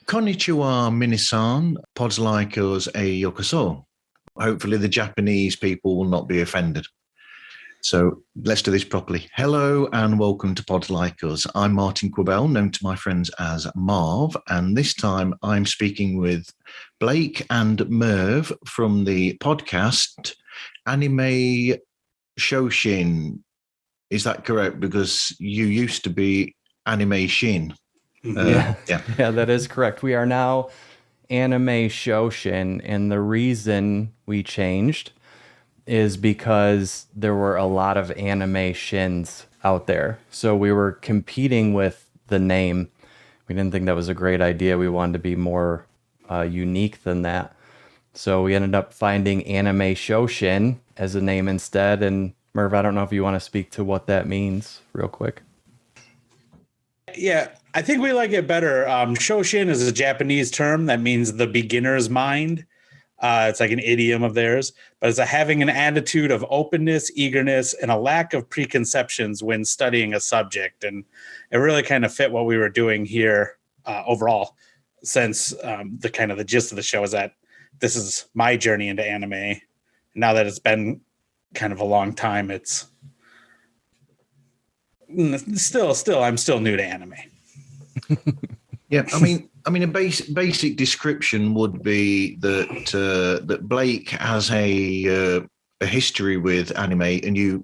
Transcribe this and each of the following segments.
Konnichiwa minasan, pods like us a yokoso. Hopefully the Japanese people will not be offended. So let's do this properly. Hello and welcome to Pods Like Us. I'm Martin Quibell, known to my friends as Marv, and this time I'm speaking with Blake and Merve from the podcast Anime Shoshin. Is that correct? Because you used to be Anime Shin. Yeah, that is correct. We are now Anime Shoshin, and the reason we changed is because there were a lot of anime shins out there. So we were competing with the name. We didn't think that was a great idea. We wanted to be more unique than that. So we ended up finding Anime Shoshin as a name instead. And Merv, I don't know if you want to speak to what that means real quick. Yeah, I think we like it better. Shoshin is a Japanese term that means the beginner's mind. It's like an idiom of theirs, but it's having an attitude of openness, eagerness, and a lack of preconceptions when studying a subject. And it really kind of fit what we were doing here overall, since the gist of the show is that this is my journey into anime. Now that it's been kind of a long time, it's still I'm still new to anime. Yeah, I mean, a basic description would be that Blake has a history with anime, and you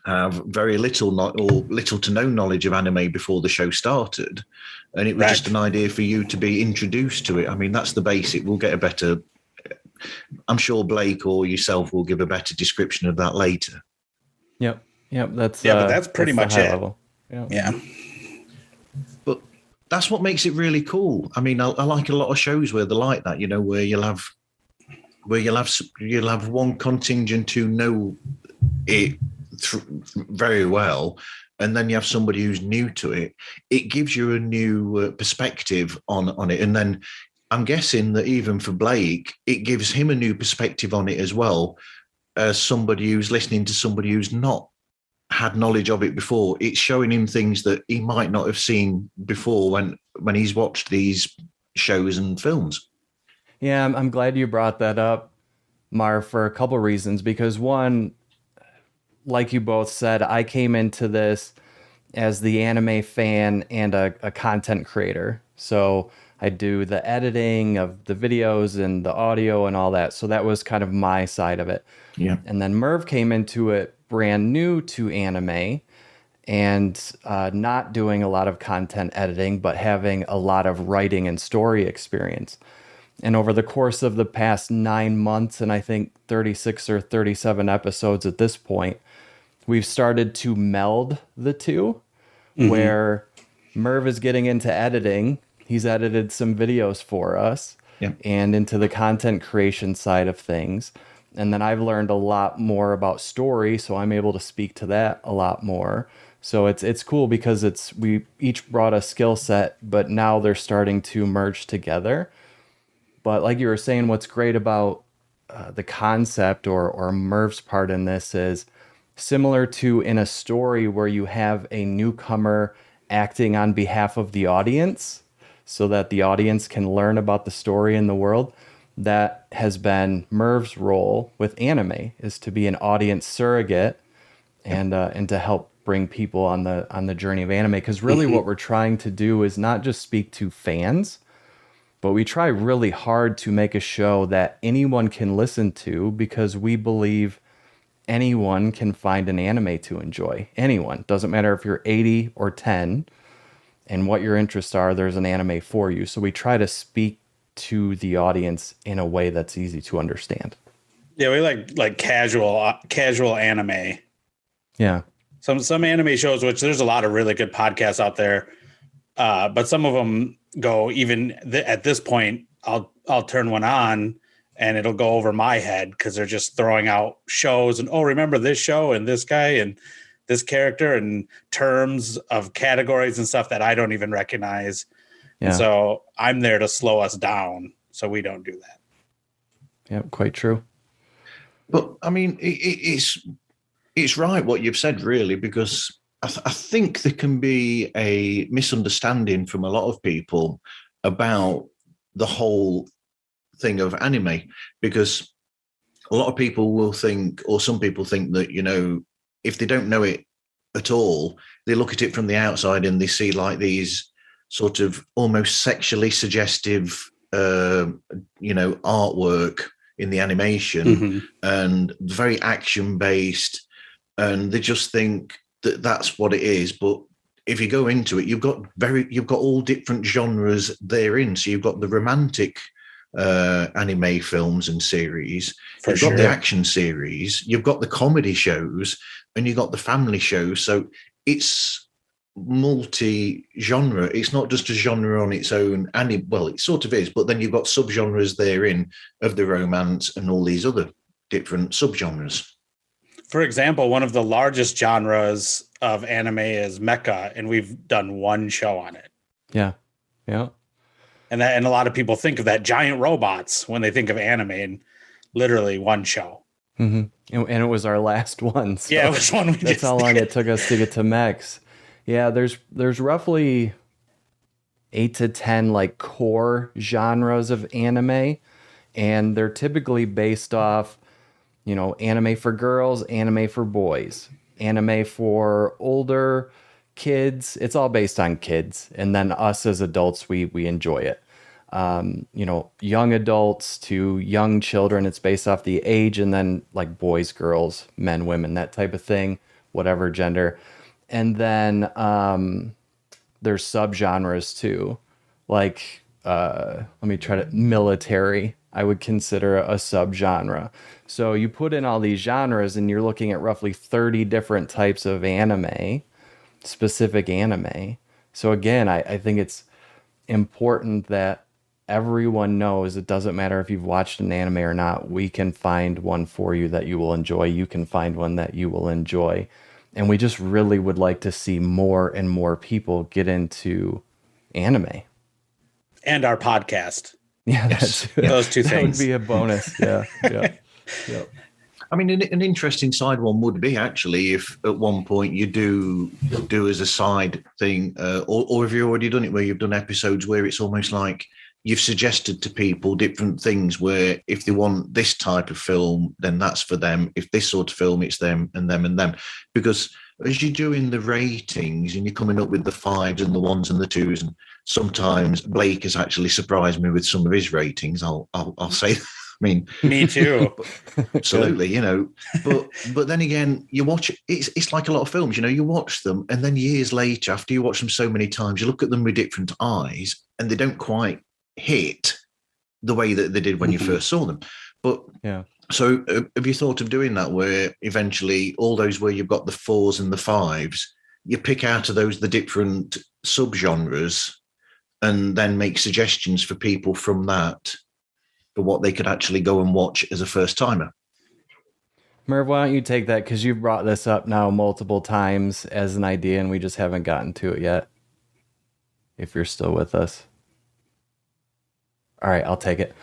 have very little to no knowledge of anime before the show started, and it was just an idea for you to be introduced to it. I mean, that's the basic. We'll get a better. I'm sure Blake or yourself will give a better description of that later. Yep. But that's pretty much it. Level. Yeah. But that's what makes it really cool. I mean, I like a lot of shows where they're like that, where you'll have one contingent who know it very well, and then you have somebody who's new to it. It gives you a new perspective on it, and then I'm guessing that even for Blake, it gives him a new perspective on it as well, as somebody who's listening to somebody who's not had knowledge of it before. It's showing him things that he might not have seen before when he's watched these shows and films. Yeah, I'm glad you brought that up, Marv, for a couple of reasons. Because one, like you both said, I came into this as the anime fan and a content creator. So I do the editing of the videos and the audio and all that. So that was kind of my side of it. Yeah. And then Merv came into it brand new to anime and not doing a lot of content editing, but having a lot of writing and story experience. And over the course of the past 9 months, and I think 36 or 37 episodes at this point, we've started to meld the two, where Merv is getting into editing. He's edited some videos for us and into the content creation side of things. And then I've learned a lot more about story, so I'm able to speak to that a lot more. So it's cool because we each brought a skill set, but now they're starting to merge together. But like you were saying, what's great about the concept or Merv's part in this is similar to in a story where you have a newcomer acting on behalf of the audience so that the audience can learn about the story and the world. That has been Merv's role with anime, is to be an audience surrogate and to help bring people on the journey of anime. Because really what we're trying to do is not just speak to fans, but we try really hard to make a show that anyone can listen to, because we believe anyone can find an anime to enjoy. Anyone. Doesn't matter if you're 80 or 10 and what your interests are, there's an anime for you. So we try to speak to the audience in a way that's easy to understand. Yeah, we like casual anime. Yeah. Some anime shows, which there's a lot of really good podcasts out there, but some of them go even at this point. I'll turn one on and it'll go over my head because they're just throwing out shows and remember this show and this guy and this character and terms of categories and stuff that I don't even recognize. Yeah. And so I'm there to slow us down so we don't do that. Yeah, quite true. But I mean, it's right what you've said, really, because I think there can be a misunderstanding from a lot of people about the whole thing of anime, because a lot of people will think, or some people think that, if they don't know it at all, they look at it from the outside and they see like these sort of almost sexually suggestive, artwork in the animation, and very action based, and they just think that that's what it is. But if you go into it, you've got all different genres therein. So you've got the romantic anime films and series, you've got the action series, you've got the comedy shows, and you've got the family shows. So it's multi-genre. It's not just a genre on its own, and well, it sort of is, but then you've got subgenres therein of the romance and all these other different subgenres. For example, one of the largest genres of anime is mecha, and we've done one show on it. Yeah. And a lot of people think of that giant robots when they think of anime, and literally one show. And it was our last one. So yeah, it was one. That's how long it took us to get to mechs. Yeah, there's roughly 8 to 10 like core genres of anime, and they're typically based off, anime for girls, anime for boys, anime for older kids. It's all based on kids, and then us as adults, we enjoy it. Young adults to young children, it's based off the age, and then like boys, girls, men, women, that type of thing, whatever gender. And then there's subgenres too, like military, I would consider a subgenre. So you put in all these genres and you're looking at roughly 30 different types of anime, specific anime. So again, I think it's important that everyone knows it doesn't matter if you've watched an anime or not. We can find one for you that you will enjoy. You can find one that you will enjoy. And we just really would like to see more and more people get into anime. And our podcast. Yeah, those two things. That would be a bonus. Yeah. I mean, an interesting side one would be actually if at one point you do as a side thing, or have you already done it where you've done episodes where it's almost like you've suggested to people different things where if they want this type of film, then that's for them. If this sort of film, it's them and them and them. Because as you're doing the ratings and you're coming up with the 5s and the 1s and the 2s, and sometimes Blake has actually surprised me with some of his ratings. I'll say that. I mean, me too. Absolutely, but then again, you watch it's like a lot of films, you watch them and then years later, after you watch them so many times, you look at them with different eyes and they don't quite hit the way that they did when you first saw them. But yeah. So have you thought of doing that where eventually all those where you've got the 4s and the 5s, you pick out of those the different subgenres and then make suggestions for people from that for what they could actually go and watch as a first timer? Merv, why don't you take that? Because you've brought this up now multiple times as an idea and we just haven't gotten to it yet. If you're still with us. All right, I'll take it.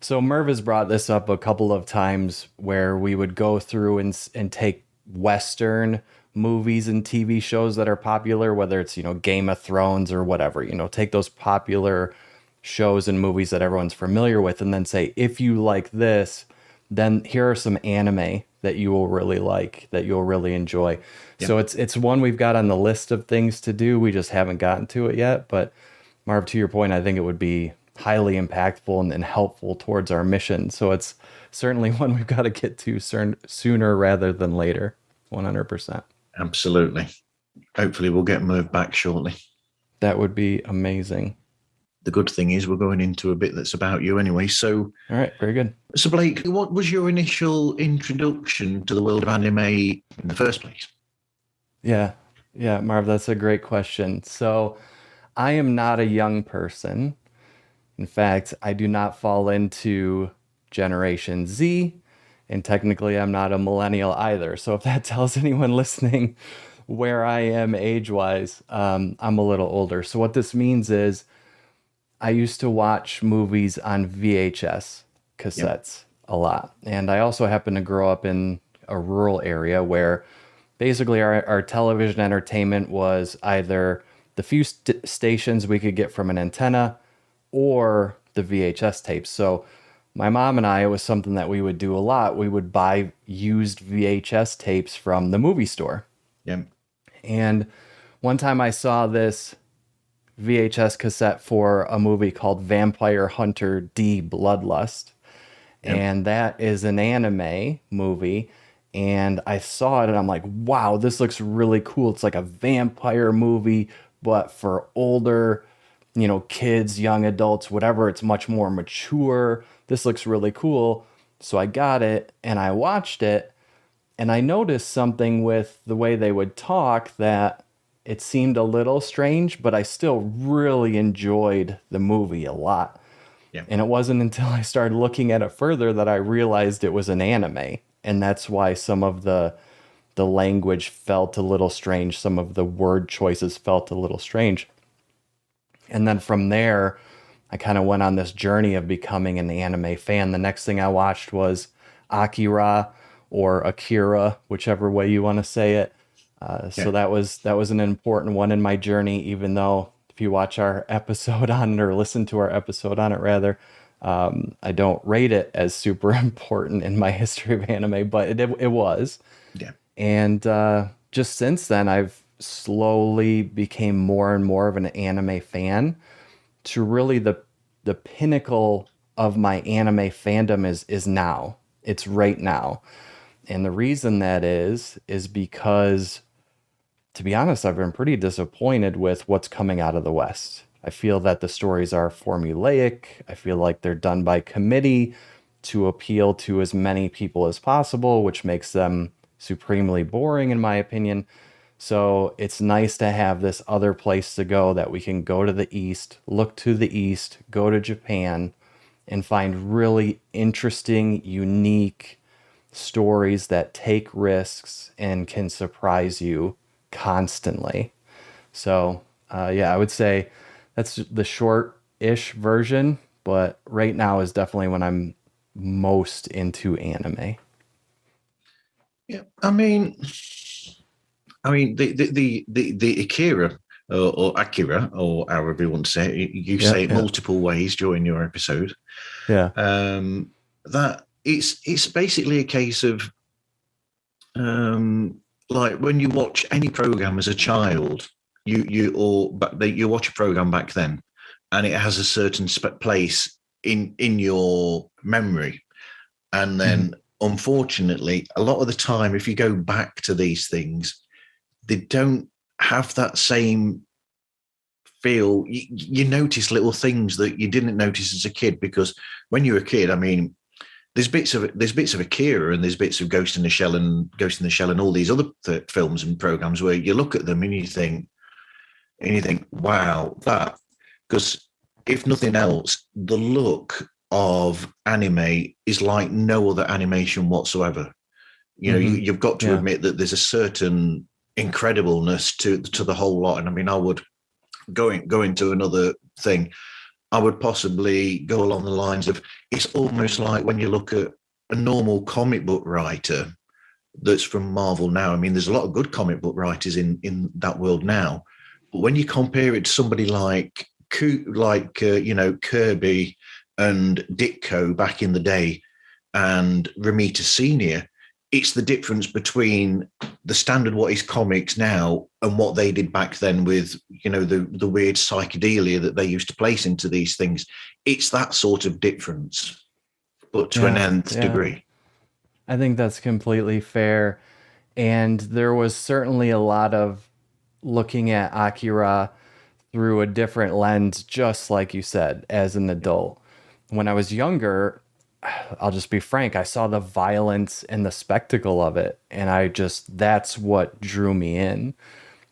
So Merv has brought this up a couple of times where we would go through and take Western movies and TV shows that are popular, whether it's, Game of Thrones or whatever, take those popular shows and movies that everyone's familiar with and then say, if you like this, then here are some anime that you will really like, that you'll really enjoy. Yeah. So it's one we've got on the list of things to do. We just haven't gotten to it yet. But Marv, to your point, I think it would be highly impactful and helpful towards our mission. So it's certainly one we've got to get to sooner rather than later. 100%. Absolutely. Hopefully we'll get Merv back shortly. That would be amazing. The good thing is we're going into a bit that's about you anyway. So, all right, very good. So Blake, what was your initial introduction to the world of anime in the first place? Yeah, Marv, that's a great question. So I am not a young person. In fact, I do not fall into Generation Z, and technically I'm not a millennial either. So if that tells anyone listening where I am age-wise, I'm a little older. So what this means is I used to watch movies on VHS cassettes a lot. And I also happen to grow up in a rural area where basically our television entertainment was either the few stations we could get from an antenna or the VHS tapes. So my mom and I, it was something that we would do a lot. We would buy used VHS tapes from the movie store. Yeah. And one time I saw this VHS cassette for a movie called Vampire Hunter D Bloodlust. Yep. And that is an anime movie. And I saw it and I'm like, wow, this looks really cool. It's like a vampire movie, but for older, kids, young adults, whatever. It's much more mature. This looks really cool. So I got it and I watched it. And I noticed something with the way they would talk that it seemed a little strange, but I still really enjoyed the movie a lot. Yeah. And it wasn't until I started looking at it further that I realized it was an anime. And that's why some of the language felt a little strange. Some of the word choices felt a little strange. And then from there, I kind of went on this journey of becoming an anime fan. The next thing I watched was Akira or Akira, whichever way you want to say it. So that was an important one in my journey, even though if you watch our episode on it or listen to our episode on it rather, I don't rate it as super important in my history of anime, but it was. Yeah. And just since then, I've slowly became more and more of an anime fan to really the pinnacle of my anime fandom is now. It's right now. And the reason that is because, to be honest, I've been pretty disappointed with what's coming out of the West. I feel that the stories are formulaic. I feel like they're done by committee to appeal to as many people as possible, which makes them supremely boring, in my opinion. So it's nice to have this other place to go that we can go to the East, look to the East, go to Japan, and find really interesting, unique stories that take risks and can surprise you constantly. So, I would say that's the short-ish version, but right now is definitely when I'm most into anime. Yeah. I mean the Akira or Akira or however you want to say it, you say it multiple ways during your episode. Yeah. That it's basically a case of like when you watch any program as a child, you watch a program back then, and it has a certain place in your memory, and then unfortunately, a lot of the time, if you go back to these things, they don't have that same feel. You notice little things that you didn't notice as a kid, because when you're a kid, I mean, there's bits of Akira and there's bits of Ghost in the Shell and all these other films and programs where you look at them and you think, wow, that, because if nothing else, the look of anime is like no other animation whatsoever. You've got to admit that there's a certain incredibleness to the whole lot. And I mean, I would go into another thing. I would possibly go along the lines of, it's almost like when you look at a normal comic book writer that's from Marvel now. I mean, there's a lot of good comic book writers in that world now. But when you compare it to somebody like Kirby and Ditko back in the day and Romita Senior, it's the difference between the standard what is comics now and what they did back then with, the weird psychedelia that they used to place into these things. It's that sort of difference, but to an nth degree. I think that's completely fair. And there was certainly a lot of looking at Akira through a different lens, just like you said, as an adult. When I was younger, I'll just be frank, I saw the violence and the spectacle of it, and that's what drew me in.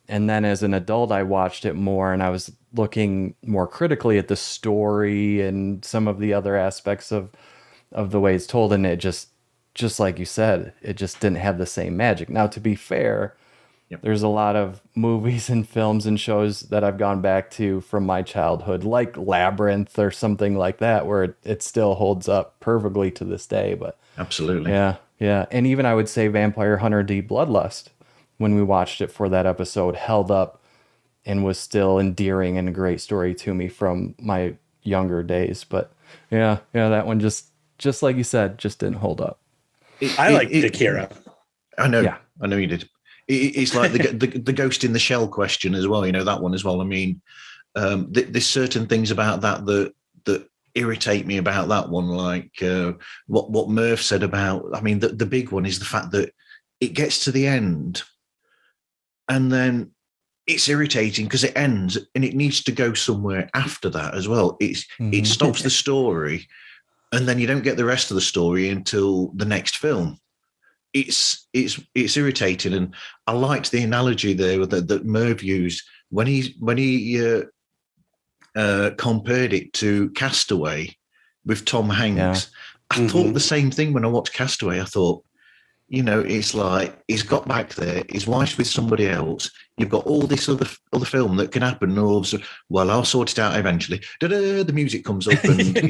And then as an adult, I watched it more, and I was looking more critically at the story and some of the other aspects of the way it's told, and it just like you said, it just didn't have the same magic. Now, to be fair, there's a lot of movies and films and shows that I've gone back to from my childhood, like Labyrinth or something like that, where it still holds up perfectly to this day. But absolutely. Yeah. And even I would say Vampire Hunter D Bloodlust, when we watched it for that episode, held up and was still endearing and a great story to me from my younger days. But yeah, that one just like you said, just didn't hold up. I liked Akira. I know. Yeah. I know you did. It's like the Ghost in the Shell question as well. You know, that one as well. I mean, there's certain things about that irritate me about that one, like what Merv said about. I mean, the big one is the fact that it gets to the end, and then it's irritating because it ends, and it needs to go somewhere after that as well. It stops the story, and then you don't get the rest of the story until the next film. It's irritating, and I liked the analogy there that Merv used when he compared it to Castaway with Tom Hanks. I thought the same thing when I watched Castaway. I thought, you know, it's like he's got back there, his wife's with somebody else. You've got all this other film that can happen, and all of a sudden, well, I'll sort it out eventually. Da-da, the music comes up, and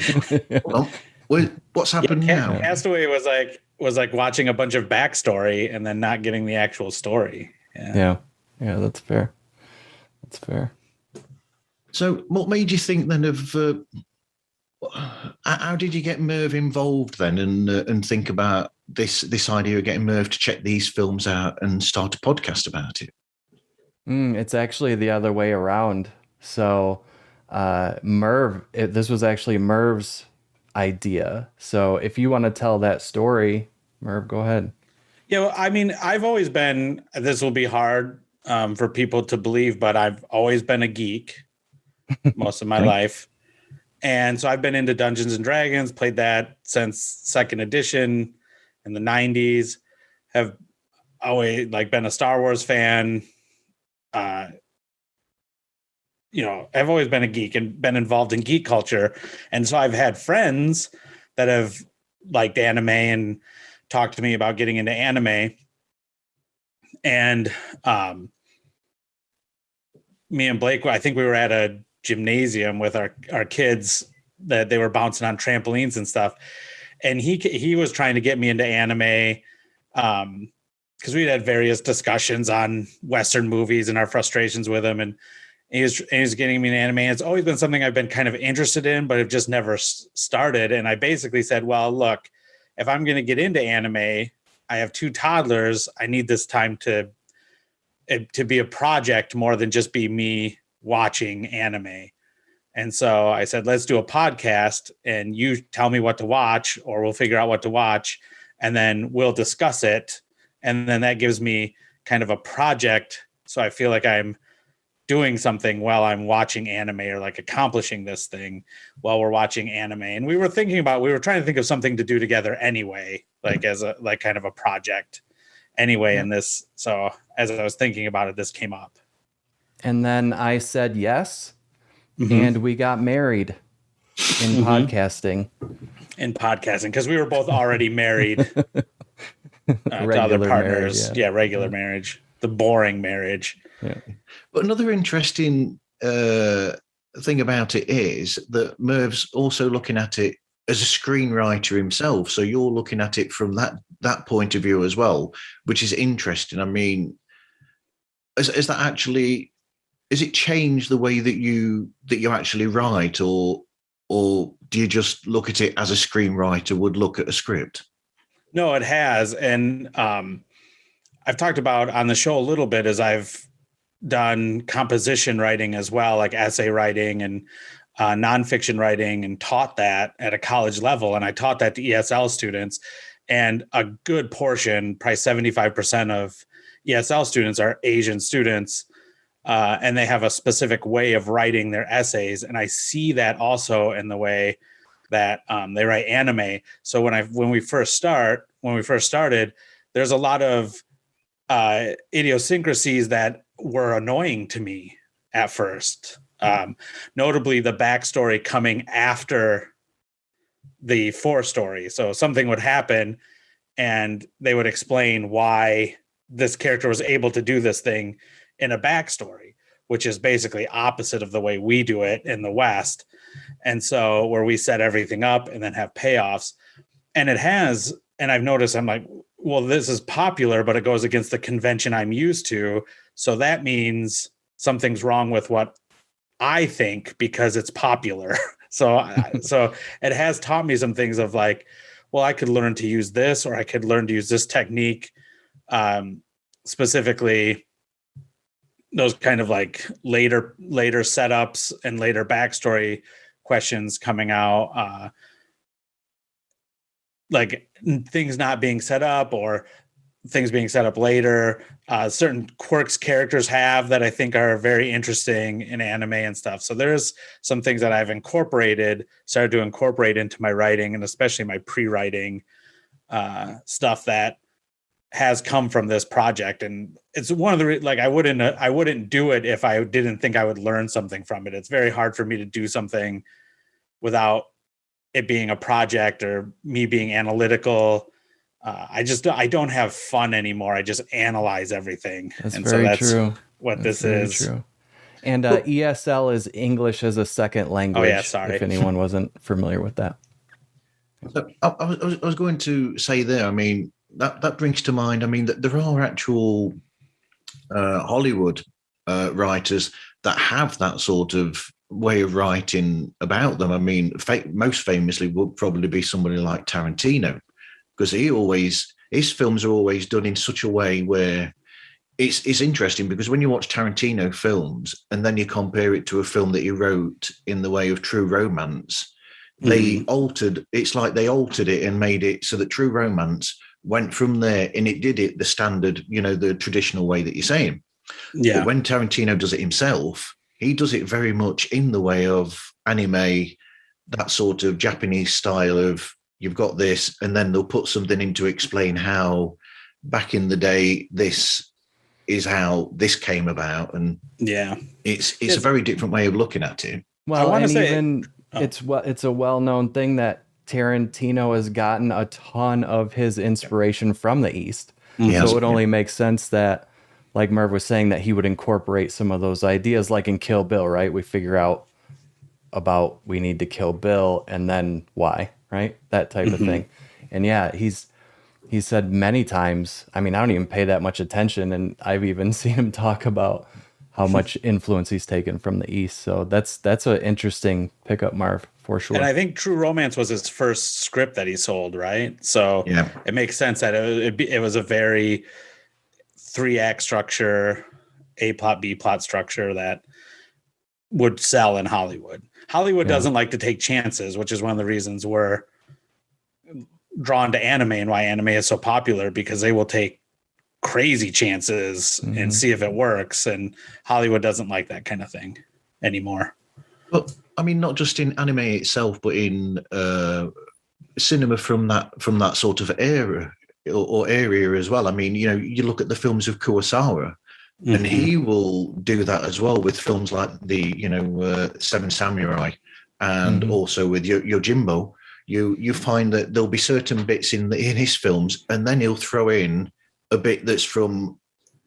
what's happened now? Castaway was like watching a bunch of backstory and then not getting the actual story. Yeah, that's fair. That's fair. So what made you think then of how did you get Merv involved then and think about this idea of getting Merv to check these films out and start a podcast about it? It's actually the other way around. So Merv, this was actually Merv's idea. So if you want to tell that story, Merv, go ahead. Yeah, well, I mean, I've always been, this will be hard for people to believe, but I've always been a geek most of my life. And so I've been into Dungeons and Dragons, played that since second edition in the 90s, have always been a Star Wars fan. You know, I've always been a geek and been involved in geek culture. And so I've had friends that have liked anime and talked to me about getting into anime. And me and Blake, I think we were at a gymnasium with our kids that they were bouncing on trampolines and stuff. And he was trying to get me into anime because we'd had various discussions on Western movies and our frustrations with them. And he was getting me into anime. It's always been something I've been kind of interested in, but have just never started. And I basically said, well, look, if I'm going to get into anime, I have 2 toddlers. I need this time to be a project more than just be me watching anime. And so I said, let's do a podcast and you tell me what to watch, or we'll figure out what to watch and then we'll discuss it. And then that gives me kind of a project. So I feel like I'm doing something while I'm watching anime, or like accomplishing this thing while we're watching anime. And we were trying to think of something to do together anyway, like as a, like kind of a project anyway in this. So as I was thinking about it, this came up. And then I said yes, and we got married in podcasting. In podcasting, because we were both already married to other partners. Marriage, regular marriage. The boring marriage. Yeah. But another interesting thing about it is that Merv's also looking at it as a screenwriter himself. So you're looking at it from that point of view as well, which is interesting. I mean, is that actually, has it changed the way that you actually write, or do you just look at it as a screenwriter would look at a script? No, it has. And I've talked about on the show a little bit as I've done composition writing as well, like essay writing and nonfiction writing, and taught that at a college level. And I taught that to ESL students, and a good portion, probably 75% of ESL students are Asian students. And they have a specific way of writing their essays. And I see that also in the way that they write anime. So when we first started, there's a lot of idiosyncrasies that were annoying to me at first. Notably the backstory coming after the forestory. So something would happen and they would explain why this character was able to do this thing in a backstory, which is basically opposite of the way we do it in the West. And so where we set everything up and then have payoffs, and it has, and I've noticed, I'm like, well, this is popular, but it goes against the convention I'm used to. So that means something's wrong with what I think because it's popular. So it has taught me some things of like, well, I could learn to use this, or I could learn to use this technique. Specifically, those kind of like later setups and later backstory questions coming out, like things not being set up or things being set up later. Certain quirks characters have that I think are very interesting in anime and stuff. So there's some things that I've started to incorporate into my writing, and especially my pre-writing stuff that has come from this project. And it's one of the like I wouldn't do it if I didn't think I would learn something from it. It's very hard for me to do something without it being a project or me being analytical. I don't have fun anymore. I just analyze everything. That's and very so that's true. what That's this very is. true. And ESL is English as a second language. Oh, yeah, sorry. If anyone wasn't familiar with that. So I was going to say there, I mean, that brings to mind, I mean, that there are actual Hollywood writers that have that sort of way of writing about them. I mean, most famously would probably be somebody like Tarantino, because his films are always done in such a way where it's interesting, because when you watch Tarantino films and then you compare it to a film that he wrote in the way of True Romance, they altered it and made it so that True Romance went from there, and it did it the standard, the traditional way that you're saying. Yeah. But when Tarantino does it himself, he does it very much in the way of anime, that sort of Japanese style of, you've got this, and then they'll put something in to explain how back in the day, this is how this came about. And yeah, it's a very different way of looking at it. Well, it's a well-known thing that Tarantino has gotten a ton of his inspiration from the East. So it would only make sense that, like Merv was saying, that he would incorporate some of those ideas, like in Kill Bill, right? We figure out about we need to kill Bill and then why, right? That type of thing. And yeah, he's said many times, I mean, I don't even pay that much attention, and I've even seen him talk about how much influence he's taken from the East. So that's an interesting pickup, Marv, for sure. And I think True Romance was his first script that he sold, right? So it makes sense that it was a very 3-act structure, A plot, B plot structure that would sell in Hollywood. Hollywood doesn't like to take chances, which is one of the reasons we're drawn to anime and why anime is so popular, because they will take crazy chances and see if it works. And Hollywood doesn't like that kind of thing anymore. Well, I mean, not just in anime itself, but in cinema from that sort of era or area as well. I mean, you look at the films of Kurosawa, and he will do that as well with films like the Seven Samurai, and also with Yojimbo. You find that there'll be certain bits in his films, and then he'll throw in a bit that's from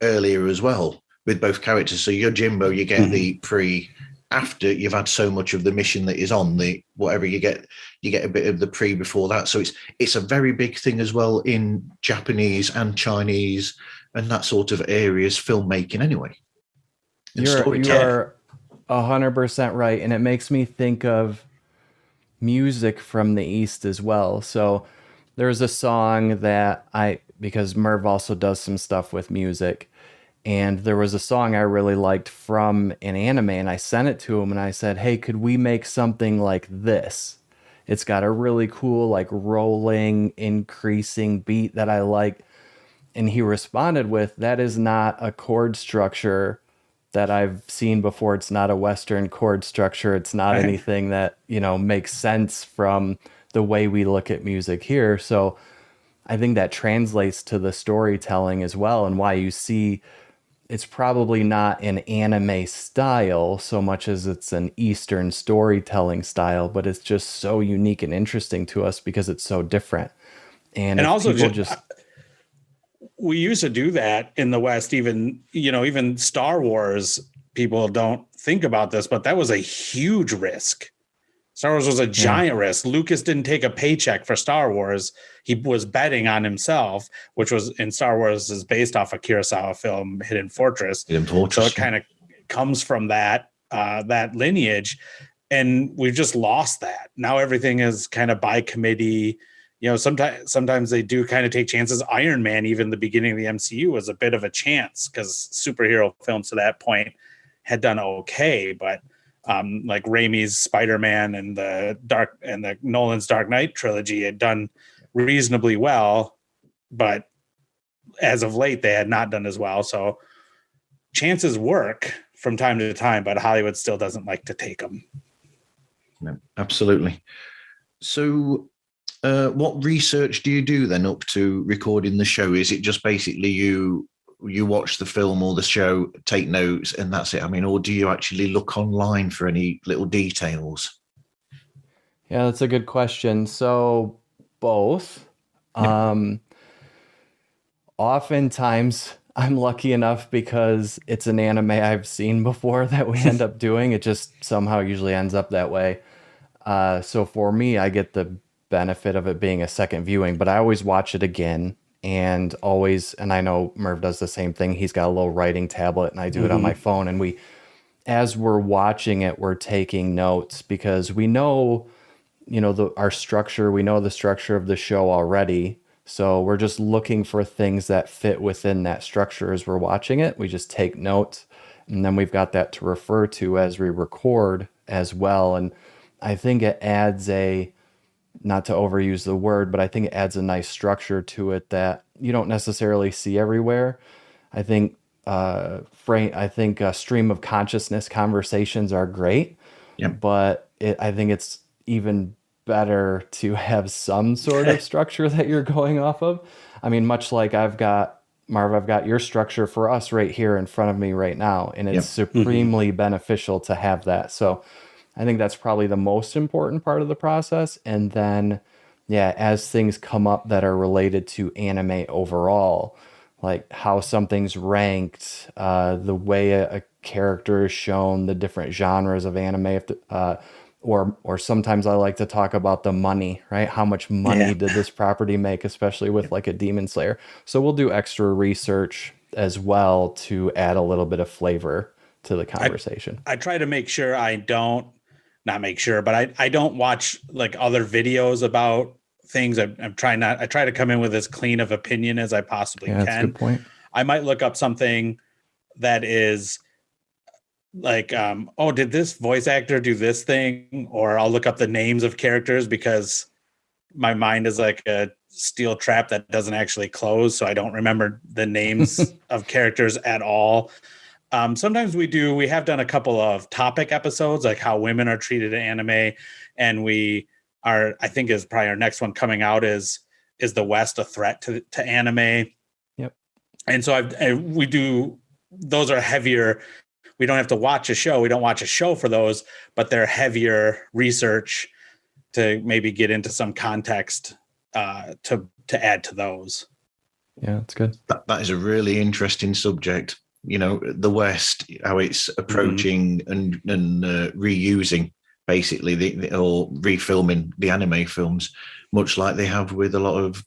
earlier as well with both characters. So Yojimbo, you get the after you've had so much of the mission that is on the whatever, you get a bit of the pre before that. So it's a very big thing as well in Japanese and Chinese and that sort of areas filmmaking anyway. You are 100% right, and it makes me think of music from the East as well. So there's a song that because Merv also does some stuff with music, and there was a song I really liked from an anime, and I sent it to him and I said, hey, could we make something like this? It's got a really cool, like, rolling, increasing beat that I like. And he responded with, that is not a chord structure that I've seen before. It's not a Western chord structure. It's not anything that, makes sense from the way we look at music here. So I think that translates to the storytelling as well, and why you see it's probably not an anime style so much as it's an Eastern storytelling style, but it's just so unique and interesting to us because it's so different. And also we used to do that in the West, even Star Wars, people don't think about this, but that was a huge risk. Star Wars was a giant risk. Lucas didn't take a paycheck for Star Wars. He was betting on himself, which was in Star Wars is based off a Kurosawa film, Hidden Fortress. So it kind of comes from that lineage. And we've just lost that. Now everything is kind of by committee. Sometimes they do kind of take chances. Iron Man, even the beginning of the MCU, was a bit of a chance because superhero films to that point had done okay, but like Raimi's Spider-Man and the Nolan's Dark Knight trilogy had done reasonably well, but as of late they had not done as well. So chances work from time to time, but Hollywood still doesn't like to take them. No, absolutely. So what research do you do then up to recording the show? Is it just basically you watch the film or the show, take notes, and that's it? I mean, or do you actually look online for any little details? Yeah, that's a good question. So both. Yep. Oftentimes I'm lucky enough because it's an anime I've seen before that we end up doing. It just somehow usually ends up that way. So for me, I get the benefit of it being a second viewing, but I always watch it again and I know Merv does the same thing. He's got a little writing tablet and I do it on my phone. And as we're watching it, we're taking notes because we know, our structure, we know the structure of the show already. So we're just looking for things that fit within that structure as we're watching it. We just take notes and then we've got that to refer to as we record as well. And I think it adds not to overuse the word, but I think it adds a nice structure to it that you don't necessarily see everywhere. I think stream of consciousness conversations are great, but I think it's even better to have some sort of structure that you're going off of. I mean, much like Marv, I've got your structure for us right here in front of me right now, and it's supremely beneficial to have that. So I think that's probably the most important part of the process. And then, as things come up that are related to anime overall, like how something's ranked, the way a character is shown, the different genres of anime, or sometimes I like to talk about the money, right? How much money did this property make, especially with like a Demon Slayer? So we'll do extra research as well to add a little bit of flavor to the conversation. I try to make sure I don't watch like other videos about things. I try to come in with as clean of opinion as I possibly can. That's a good point. I might look up something that is like, did this voice actor do this thing? Or I'll look up the names of characters because my mind is like a steel trap that doesn't actually close. So I don't remember the names of characters at all. Sometimes we have done a couple of topic episodes, like how women are treated in anime. And I think is probably our next one coming out is the West a threat to anime? Yep. And so those are heavier. We don't have to watch a show. We don't watch a show for those, but they're heavier research to maybe get into some context to add to those. Yeah, that's good. That is a really interesting subject. The West, how it's approaching and reusing basically or refilming the anime films, much like they have with a lot of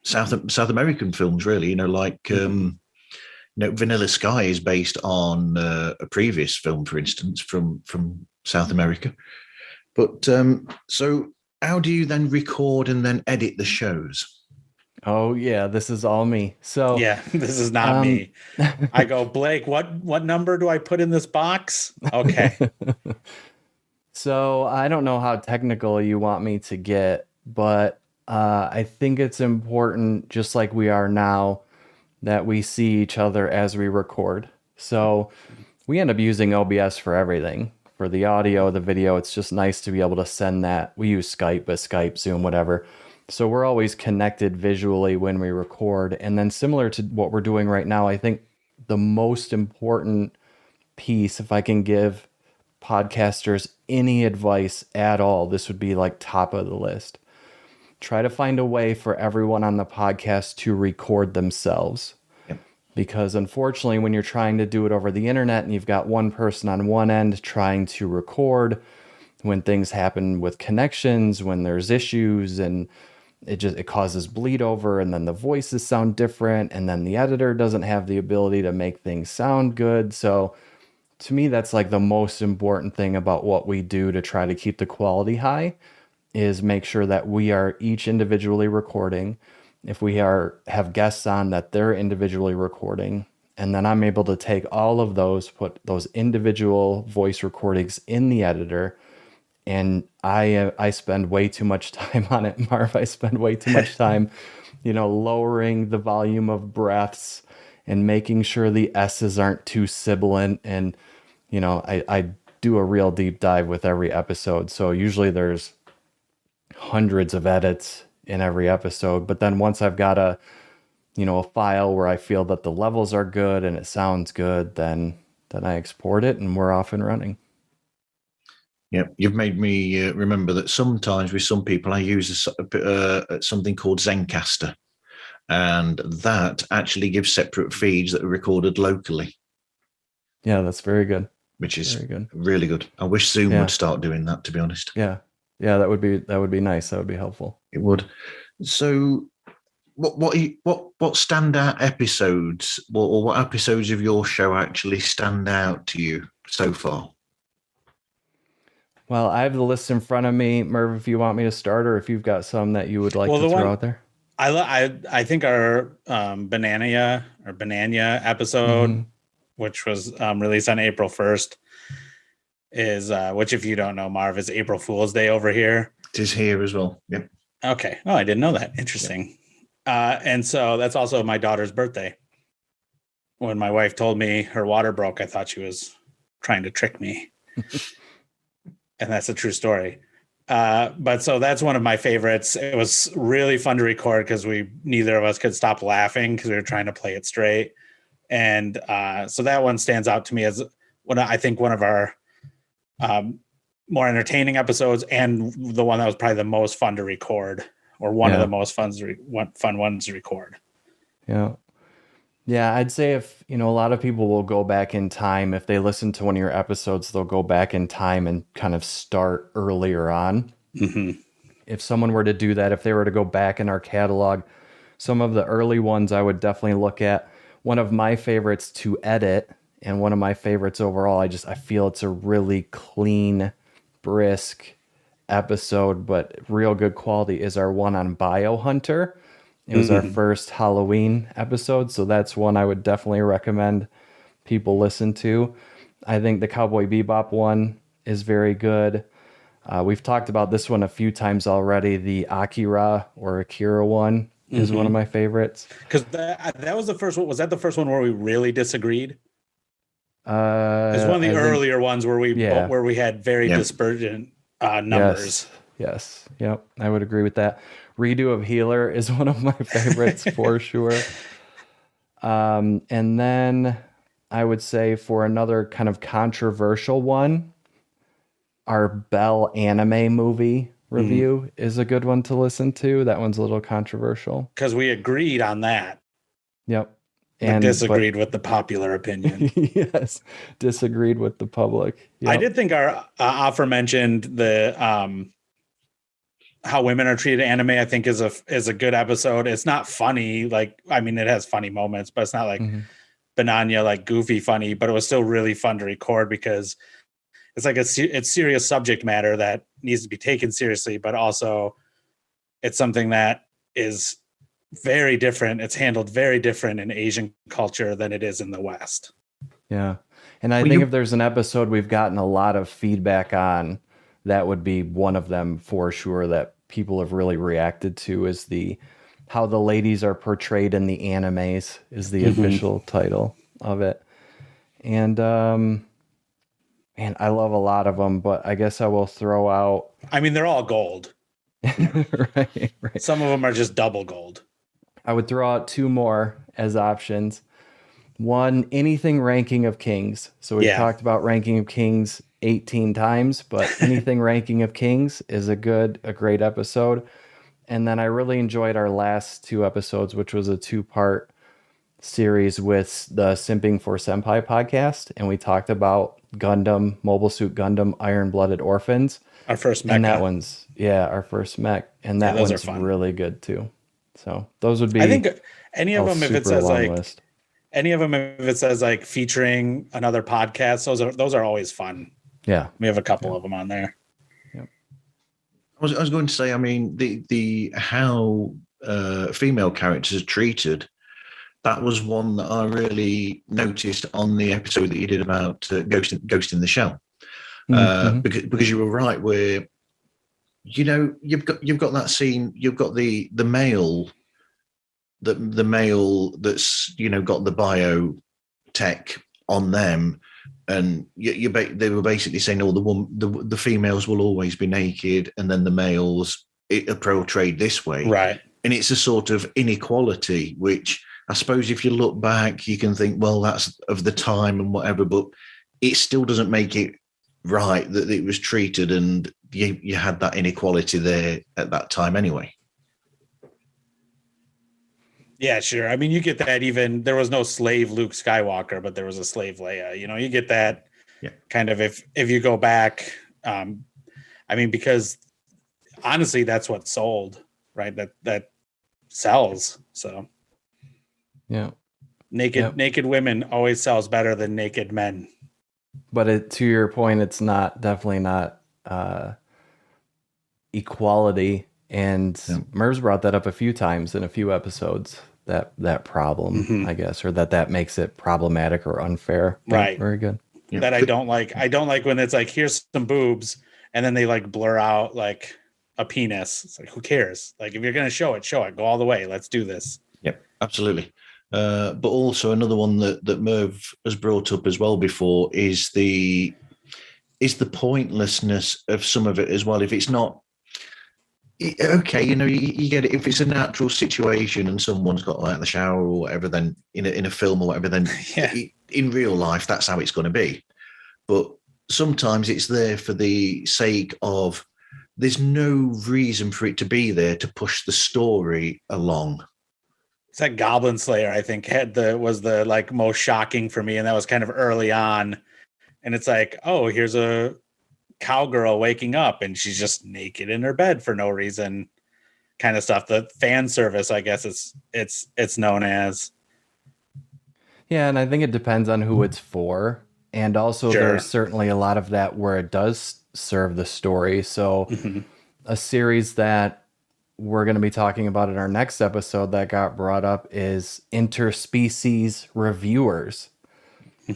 South American films. Really, Vanilla Sky is based on a previous film, for instance, from South America. But so how do you then record and then edit the shows? Oh yeah, this is all me. So this is not me. I go, Blake, what number do I put in this box? Okay. So I don't know how technical you want me to get, but I think it's important, just like we are now, that we see each other as we record. So we end up using OBS for everything. For the audio, the video, it's just nice to be able to send that. We use Skype, Zoom, whatever. So we're always connected visually when we record. And then similar to what we're doing right now, I think the most important piece, if I can give podcasters any advice at all, this would be like top of the list. Try to find a way for everyone on the podcast to record themselves. Yep. Because unfortunately, when you're trying to do it over the internet and you've got one person on one end trying to record, when things happen with connections, when there's issues, and it causes bleed over, and then the voices sound different, and then the editor doesn't have the ability to make things sound good. So to me, that's like the most important thing about what we do to try to keep the quality high, is make sure that we are each individually recording. If we have guests on, that they're individually recording. And then I'm able to take all of those, put those individual voice recordings in the editor. And I spend way too much time on it, Marv. I spend way too much time, lowering the volume of breaths and making sure the S's aren't too sibilant. And, I do a real deep dive with every episode. So usually there's hundreds of edits in every episode. But then once I've got a file where I feel that the levels are good and it sounds good, then I export it and we're off and running. Yeah, you've made me remember that sometimes with some people I use something called Zencaster, and that actually gives separate feeds that are recorded locally. Yeah, that's very good. Which is very good. Really good. I wish Zoom would start doing that, to be honest. Yeah, that would be nice. That would be helpful. It would. So, what standout episodes, or what episodes of your show actually stand out to you so far? Well, I have the list in front of me, Merv, if you want me to start, or if you've got some that you would like to throw out there. I think our Banana episode, which was released on April 1st, is which, if you don't know, Marv, is April Fool's Day over here. It is here as well. Yep. Okay. Oh, I didn't know that. Interesting. Yep. And so that's also my daughter's birthday. When my wife told me her water broke, I thought she was trying to trick me. And that's a true story. But so that's one of my favorites. It was really fun to record because neither of us could stop laughing because we were trying to play it straight. And so that one stands out to me as I think one of our more entertaining episodes, and the one that was probably the most fun to record, or one of the most fun ones to record. Yeah, I'd say if, a lot of people will go back in time. If they listen to one of your episodes, they'll go back in time and kind of start earlier on. Mm-hmm. If someone were to do that, if they were to go back in our catalog, some of the early ones I would definitely look at. One of my favorites to edit, and one of my favorites overall, I feel it's a really clean, brisk episode, but real good quality, is our one on Biohunter. It was our first Halloween episode, so that's one I would definitely recommend people listen to. I think the Cowboy Bebop one is very good. We've talked about this one a few times already. The Akira one is one of my favorites. Because that was the first one. Was that the first one where we really disagreed? It's one of the earlier ones where we had very dispergent numbers. Yes. Yep. I would agree with that. Redo of Healer is one of my favorites for sure. And then I would say, for another kind of controversial one, our Bell anime movie review is a good one to listen to. That one's a little controversial. Because we agreed on that. Yep. And disagreed with the popular opinion. Yes. Disagreed with the public. Yep. I did think our aforementioned the how women are treated in anime, I think is a good episode. It's not funny. It has funny moments, but it's not like Banana, like goofy funny, but it was still really fun to record because it's like it's serious subject matter that needs to be taken seriously, but also it's something that is very different. It's handled very different in Asian culture than it is in the West. Yeah. And I think if there's an episode we've gotten a lot of feedback on, that would be one of them for sure, that people have really reacted to, is how the ladies are portrayed in the animes is the official title of it. And man, I love a lot of them, but I guess I will throw out. They're all gold. Right. Some of them are just double gold. I would throw out two more as options. One, anything Ranking of Kings. So we've talked about Ranking of Kings 18 times, but anything Ranking of Kings is a great episode. And then I really enjoyed our last two episodes, which was a 2-part series with the Simping for Senpai podcast. And we talked about Gundam, Mobile Suit Gundam, Iron Blooded Orphans. Our first mech. And that one's, our first mech. And that one's really good too. So those would be, I think any of them, if it says like, list. any of them, if it says like featuring another podcast, those are always fun. Yeah. We have a couple of them on there. Yep. I was going to say, I mean, the how female characters are treated, that was one that I really noticed on the episode that you did about Ghost in the Shell. Because you were right, where you've got that scene, you've got the male that's got the biotech on them, and they were basically saying, the females will always be naked, and then the males are portrayed this way, right? And it's a sort of inequality, which I suppose if you look back, you can think, well, that's of the time and whatever, but it still doesn't make it right that it was treated, and you had that inequality there at that time anyway. Yeah, sure. I mean, you get that even there was no slave Luke Skywalker, but there was a slave Leia. You get that kind of if you go back. I mean, because honestly, that's what sold, right? That sells. So yeah, naked women always sells better than naked men. But to your point, it's definitely not equality. And Merv's brought that up a few times in a few episodes, that problem, I guess, or that makes it problematic or unfair. Right. Very good. That I don't like. I don't like when it's like, here's some boobs, and then they like blur out like a penis. It's like, who cares? Like, if you're going to show it, go all the way. Let's do this. Yep, absolutely. But also another one that Merv has brought up as well before is the pointlessness of some of it as well. If it's not, okay, you get it. If it's a natural situation and someone's got out of the shower or whatever, then in a film or whatever, then in real life, that's how it's going to be. But sometimes it's there for the sake of, there's no reason for it to be there to push the story along. It's that Goblin Slayer, I think, was the like most shocking for me, and that was kind of early on. And it's like, oh, here's a cowgirl waking up and she's just naked in her bed for no reason, kind of stuff. The fan service, I guess it's known as. Yeah, and I think it depends on who it's for, and also there's certainly a lot of that where it does serve the story. So a series that we're going to be talking about in our next episode that got brought up is interspecies reviewers.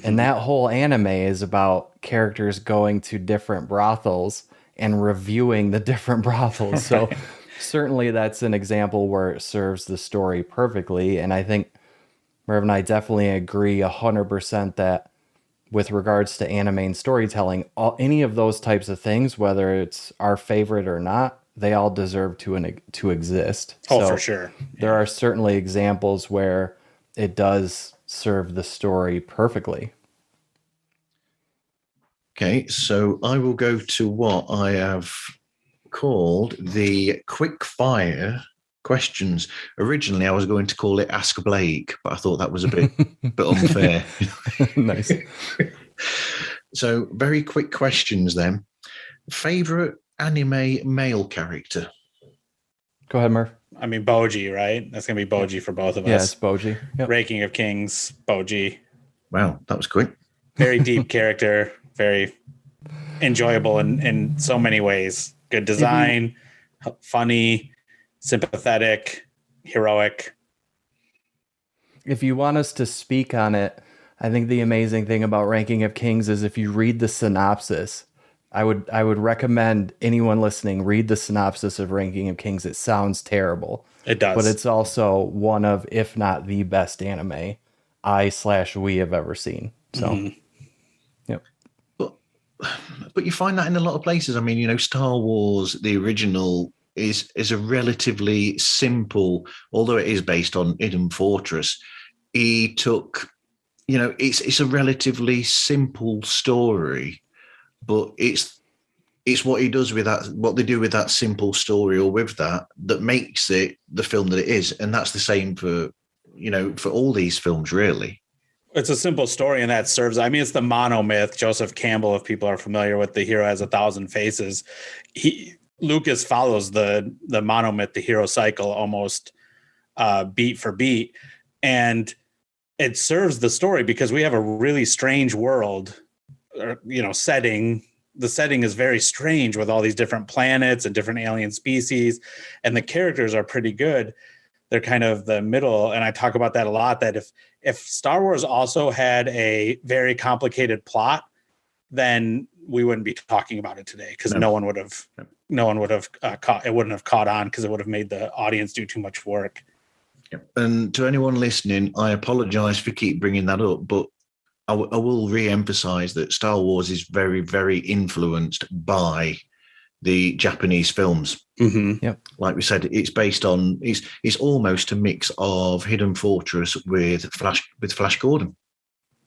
And that whole anime is about characters going to different brothels and reviewing the different brothels. So certainly that's an example where it serves the story perfectly. And I think Merv and I definitely agree 100% that with regards to anime and storytelling, any of those types of things, whether it's our favorite or not, they all deserve to exist. Oh, so for sure. There are certainly examples where it does serve the story perfectly. Okay, so I will go to what I have called the quick fire questions. Originally, I was going to call it Ask Blake, but I thought that was a bit unfair. Nice. So, very quick questions then. Favorite anime male character? Go ahead, Marv. I mean, Boji, right? That's going to be Boji for both of us. Yeah, it's Boji. Yep. Ranking of Kings, Boji. Wow, that was quick. Very deep character, very enjoyable in so many ways. Good design, funny, sympathetic, heroic. If you want us to speak on it, I think the amazing thing about Ranking of Kings is if you read the synopsis, I would recommend anyone listening read the synopsis of Ranking of Kings. It sounds terrible. It does. But it's also one of, if not the best anime we have ever seen. So, yep. But you find that in a lot of places. I mean, Star Wars, the original, is a relatively simple, although it is based on Hidden Fortress. He took, it's a relatively simple story. But it's what he does with that, what they do with that simple story or with that makes it the film that it is. And that's the same for all these films, really. It's a simple story, and that serves. I mean, it's the monomyth. Joseph Campbell, if people are familiar with The Hero Has 1,000 Faces, Lucas follows the monomyth, the hero cycle, almost beat for beat. And it serves the story because we have a really strange world, or, setting. The setting is very strange with all these different planets and different alien species, and the characters are pretty good. They're kind of the middle, and I talk about that a lot, that if Star Wars also had a very complicated plot, then we wouldn't be talking about it today, because no one would have caught it, wouldn't have caught on, because it would have made the audience do too much work. And to anyone listening, I apologize for keep bringing that up, but I will re-emphasize that Star Wars is very, very influenced by the Japanese films. Mm-hmm. Yep. Like we said, it's based on, it's almost a mix of Hidden Fortress with Flash Gordon.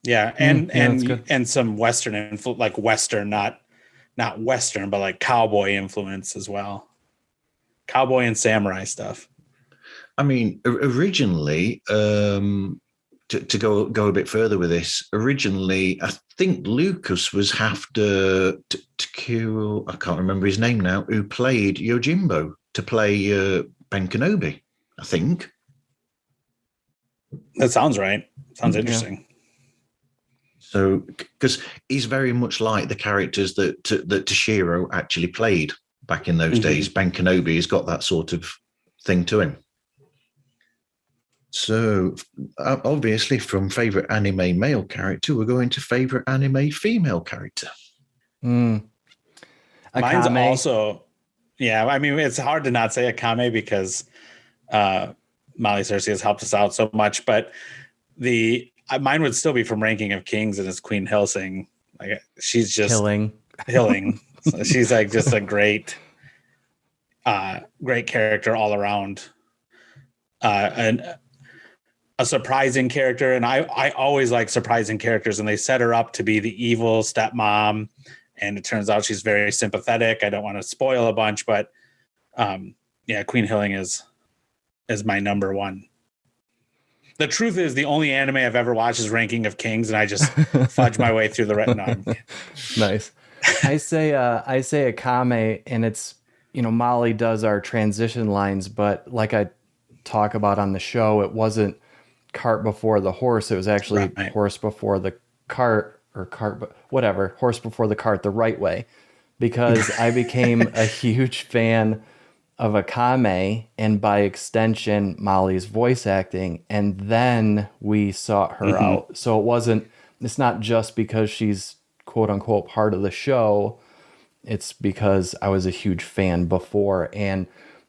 Yeah, and some Western like Western, not Western, but like cowboy influence as well. Cowboy and samurai stuff. I mean, originally, to go a bit further with this, originally, I think Lucas was after Takiro, I can't remember his name now, who played Yojimbo to play Ben Kenobi, I think. That sounds right. Sounds interesting. Yeah. So, because he's very much like the characters that Toshiro actually played back in those days. Ben Kenobi has got that sort of thing to him. So, obviously, from favorite anime male character, we're going to favorite anime female character. Mine's also, yeah. I mean, it's hard to not say Akame because Molly Cersei has helped us out so much, but mine would still be from Ranking of Kings, and it's Queen Hillsing. Like, she's just hilling. So she's like just a great character all around, and a surprising character. And I always like surprising characters, and they set her up to be the evil stepmom, and it turns out she's very sympathetic. I don't want to spoil a bunch, but Queen Hilling is my number one. The truth is, the only anime I've ever watched is Ranking of Kings, and I just fudge my way through the retinue. Nice. I say Akame, and it's, Molly does our transition lines, but like I talk about on the show, it wasn't cart before the horse. It was actually horse before the cart, or horse before the cart, the right way, because I became a huge fan of Akame, and by extension Molly's voice acting, and then we sought her out. So it's not just because she's quote unquote part of the show, it's because I was a huge fan before. And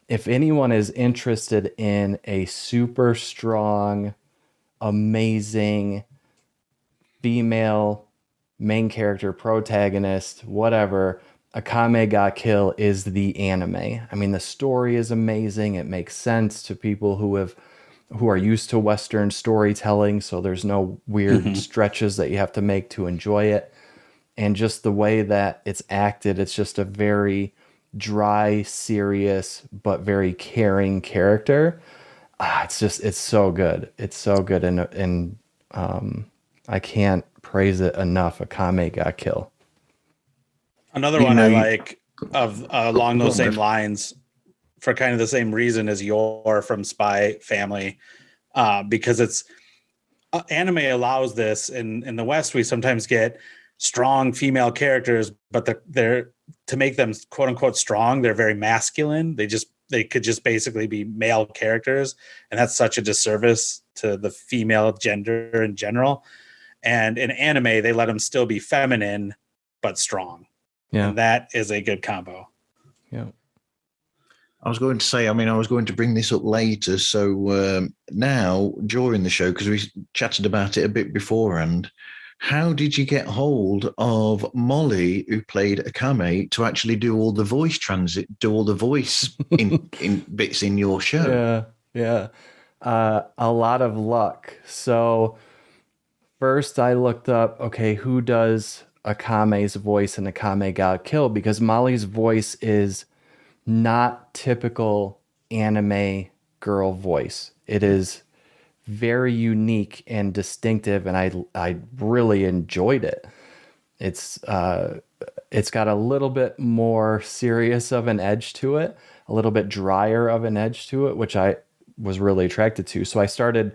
if anyone is interested in a super strong, amazing female main character, protagonist, whatever, Akame ga Kill is the anime. I mean, the story is amazing. It makes sense to people who are used to Western storytelling, so there's no weird stretches that you have to make to enjoy it. And just the way that it's acted, it's just a very dry, serious, but very caring character. It's so good. It's so good, and I can't praise it enough. Akame ga Kill. Another one I like along those same lines, for kind of the same reason as Yor from Spy Family, because it's anime allows this. In the West, we sometimes get strong female characters, but they're to make them quote unquote strong, they're very masculine. They could just basically be male characters, and that's such a disservice to the female gender in general. And in anime, they let them still be feminine but strong. Yeah, and that is a good combo. Yeah. I was going to say, I was going to bring this up later. So now, during the show, because we chatted about it a bit beforehand, how did you get hold of Molly, who played Akame, to actually do all the voice in bits in your show? Yeah. A lot of luck. So first I looked up, okay, who does Akame's voice in Akame ga Kill, because Molly's voice is not typical anime girl voice. It is very unique and distinctive, and I really enjoyed it. It's got a little bit more serious of an edge to it, a little bit drier of an edge to it, which I was really attracted to. So I started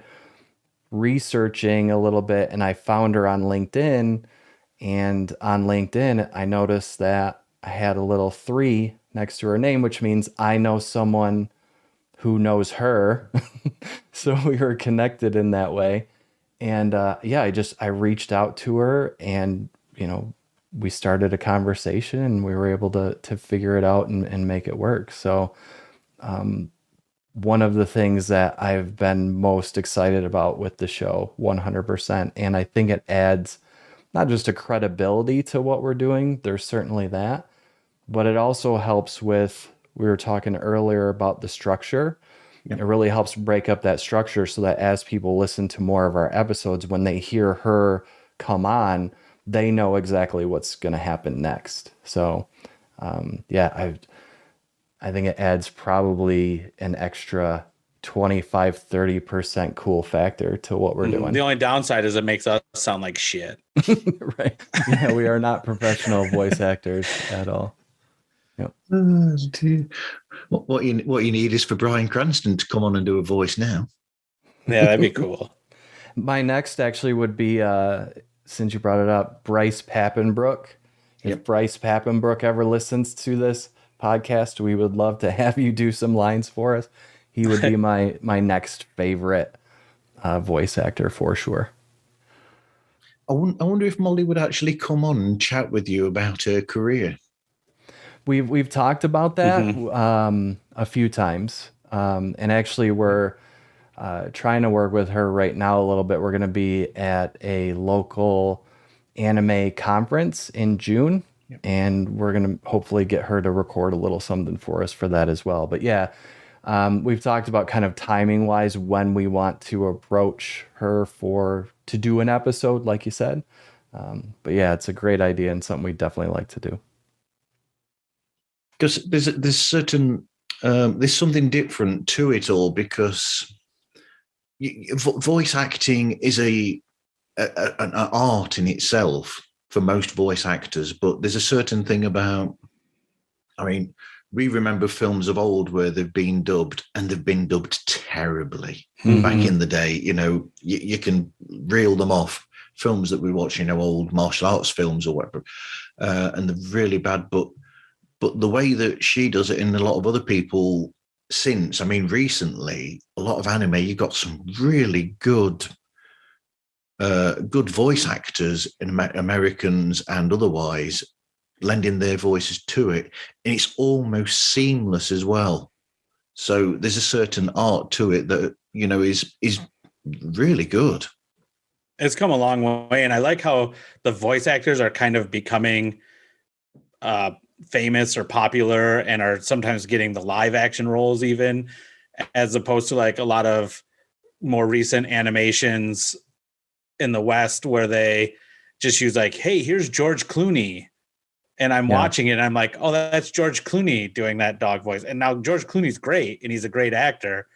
researching a little bit, and I found her on LinkedIn. And on LinkedIn, I noticed that I had a little 3 next to her name, which means I know someone who knows her. So we were connected in that way. And I reached out to her, and, we started a conversation, and we were able to figure it out and make it work. So one of the things that I've been most excited about with the show, 100%. And I think it adds not just a credibility to what we're doing, there's certainly that, but it also helps with, we were talking earlier about the structure. Yep. It really helps break up that structure so that as people listen to more of our episodes, when they hear her come on, they know exactly what's going to happen next. So, I think it adds probably an extra 25-30% cool factor to what we're doing. The only downside is it makes us sound like shit. Right. Yeah, we are not professional voice actors at all. Yep. What you need is for Bryan Cranston to come on and do a voice now. Yeah, that'd be cool. My next actually would be, since you brought it up, Bryce Papenbrook. If Bryce Papenbrook ever listens to this podcast, we would love to have you do some lines for us. He would be my next favorite voice actor for sure. I wonder if Molly would actually come on and chat with you about her career. We've talked about that a few times, and actually we're trying to work with her right now a little bit. We're going to be at a local anime conference in June. Yep. And we're going to hopefully get her to record a little something for us for that as well. But yeah, we've talked about kind of timing wise when we want to approach her to do an episode, like you said. But yeah, it's a great idea and something we'd definitely like to do. Because there's something different to it all, because voice acting is an art in itself for most voice actors, but there's a certain thing about, we remember films of old where they've been dubbed, and they've been dubbed terribly. Back in the day, you can reel them off. Films that we watch, old martial arts films or whatever, and they're really bad. But the way that she does it, and a lot of other people since, recently, a lot of anime, you've got some really good voice actors, in Americans and otherwise, lending their voices to it, and it's almost seamless as well. So there's a certain art to it that is really good. It's come a long way, and I like how the voice actors are kind of becoming famous or popular, and are sometimes getting the live action roles even, as opposed to like a lot of more recent animations in the West where they just use like, hey, here's George Clooney. And I'm watching it and I'm like, oh, that's George Clooney doing that dog voice. And now George Clooney's great and he's a great actor.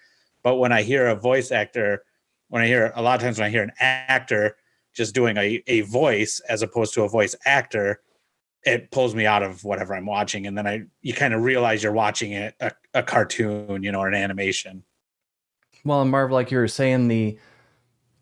But when I hear a voice actor, a lot of times when I hear an actor just doing a voice as opposed to a voice actor, it pulls me out of whatever I'm watching. And then you kind of realize you're watching a cartoon, or an animation. Well, and Marv, like you were saying, the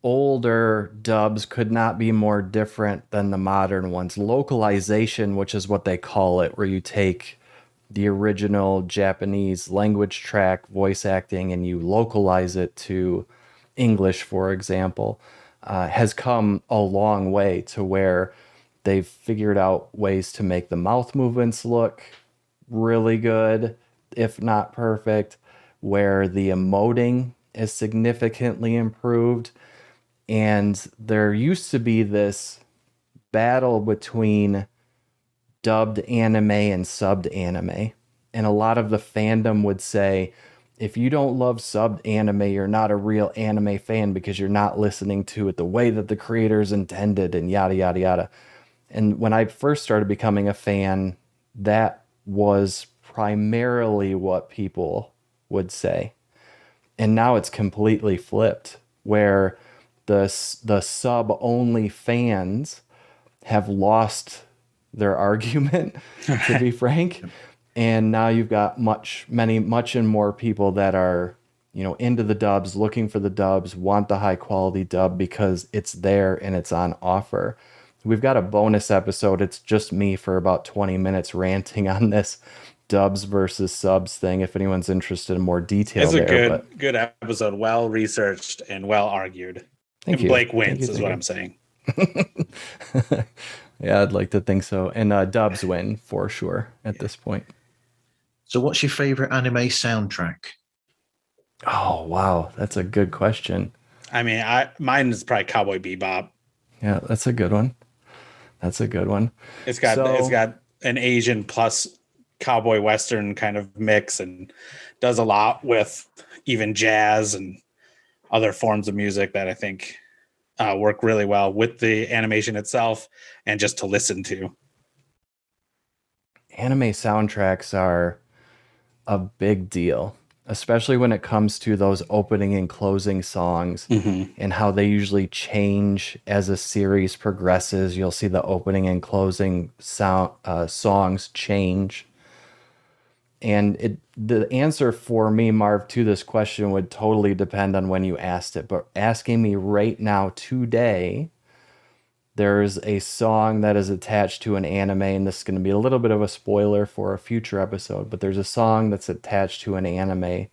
older dubs could not be more different than the modern ones. Localization, which is what they call it, where you take the original Japanese language track voice acting and you localize it to English, for example, has come a long way to where they've figured out ways to make the mouth movements look really good, if not perfect, where the emoting is significantly improved. And there used to be this battle between dubbed anime and subbed anime. And a lot of the fandom would say, if you don't love subbed anime, you're not a real anime fan because you're not listening to it the way that the creators intended, and yada, yada, yada. And when I first started becoming a fan, that was primarily what people would say. And now it's completely flipped, where the sub-only fans have lost their argument, to be frank. And now you've got much more people that are into the dubs, looking for the dubs, want the high quality dub because it's there and it's on offer. We've got a bonus episode. It's just me for about 20 minutes ranting on this dubs versus subs thing. If anyone's interested in more detail, it's a there, good episode, well researched and well argued. Thank and you. Blake wins, is what I'm saying. Yeah, I'd like to think so. And dubs win for sure at this point. So, what's your favorite anime soundtrack? Oh wow, that's a good question. I mean, mine is probably Cowboy Bebop. Yeah, that's a good one. It's got an Asian plus cowboy western kind of mix, and does a lot with even jazz and other forms of music that I think work really well with the animation itself and just to listen to. Anime soundtracks are a big deal, especially when it comes to those opening and closing songs and how they usually change as a series progresses. You'll see the opening and closing songs change. And the answer for me, Marv, to this question would totally depend on when you asked it. But asking me right now, today, there's a song that is attached to an anime, and this is going to be a little bit of a spoiler for a future episode, but there's a song that's attached to an anime,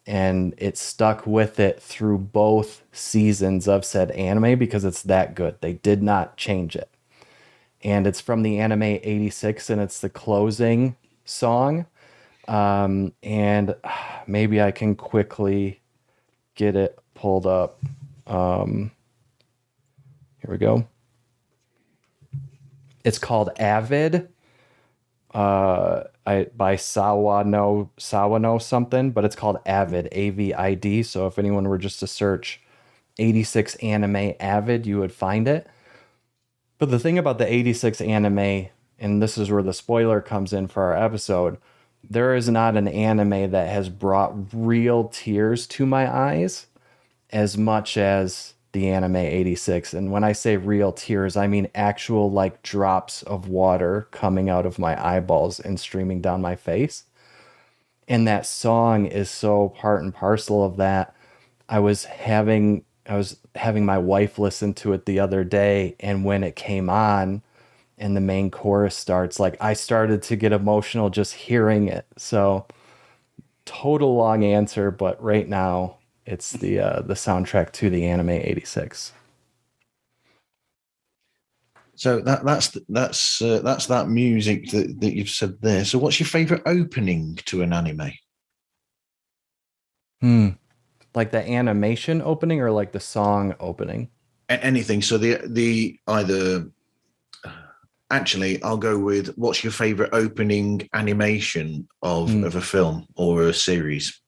and it stuck with it through both seasons of said anime because it's that good. They did not change it. And it's from the anime 86, and it's the closing song. And maybe I can quickly get it pulled up. Here we go. It's called Avid, by Sawano something, but it's called Avid, AVID. So if anyone were just to search 86 anime Avid, you would find it. But the thing about the 86 anime, and this is where the spoiler comes in for our episode, there is not an anime that has brought real tears to my eyes as much as the anime 86. And when I say real tears, I mean actual like drops of water coming out of my eyeballs and streaming down my face. And that song is so part and parcel of that. I was having my wife listen to it the other day, and when it came on and the main chorus starts, like I started to get emotional just hearing it. So total long answer, but right now it's the soundtrack to the anime 86. So that's that music that you've said there. So what's your favorite opening to an anime? Like the animation opening or like the song opening? Anything. So the either. Actually, I'll go with what's your favorite opening animation of a film or a series?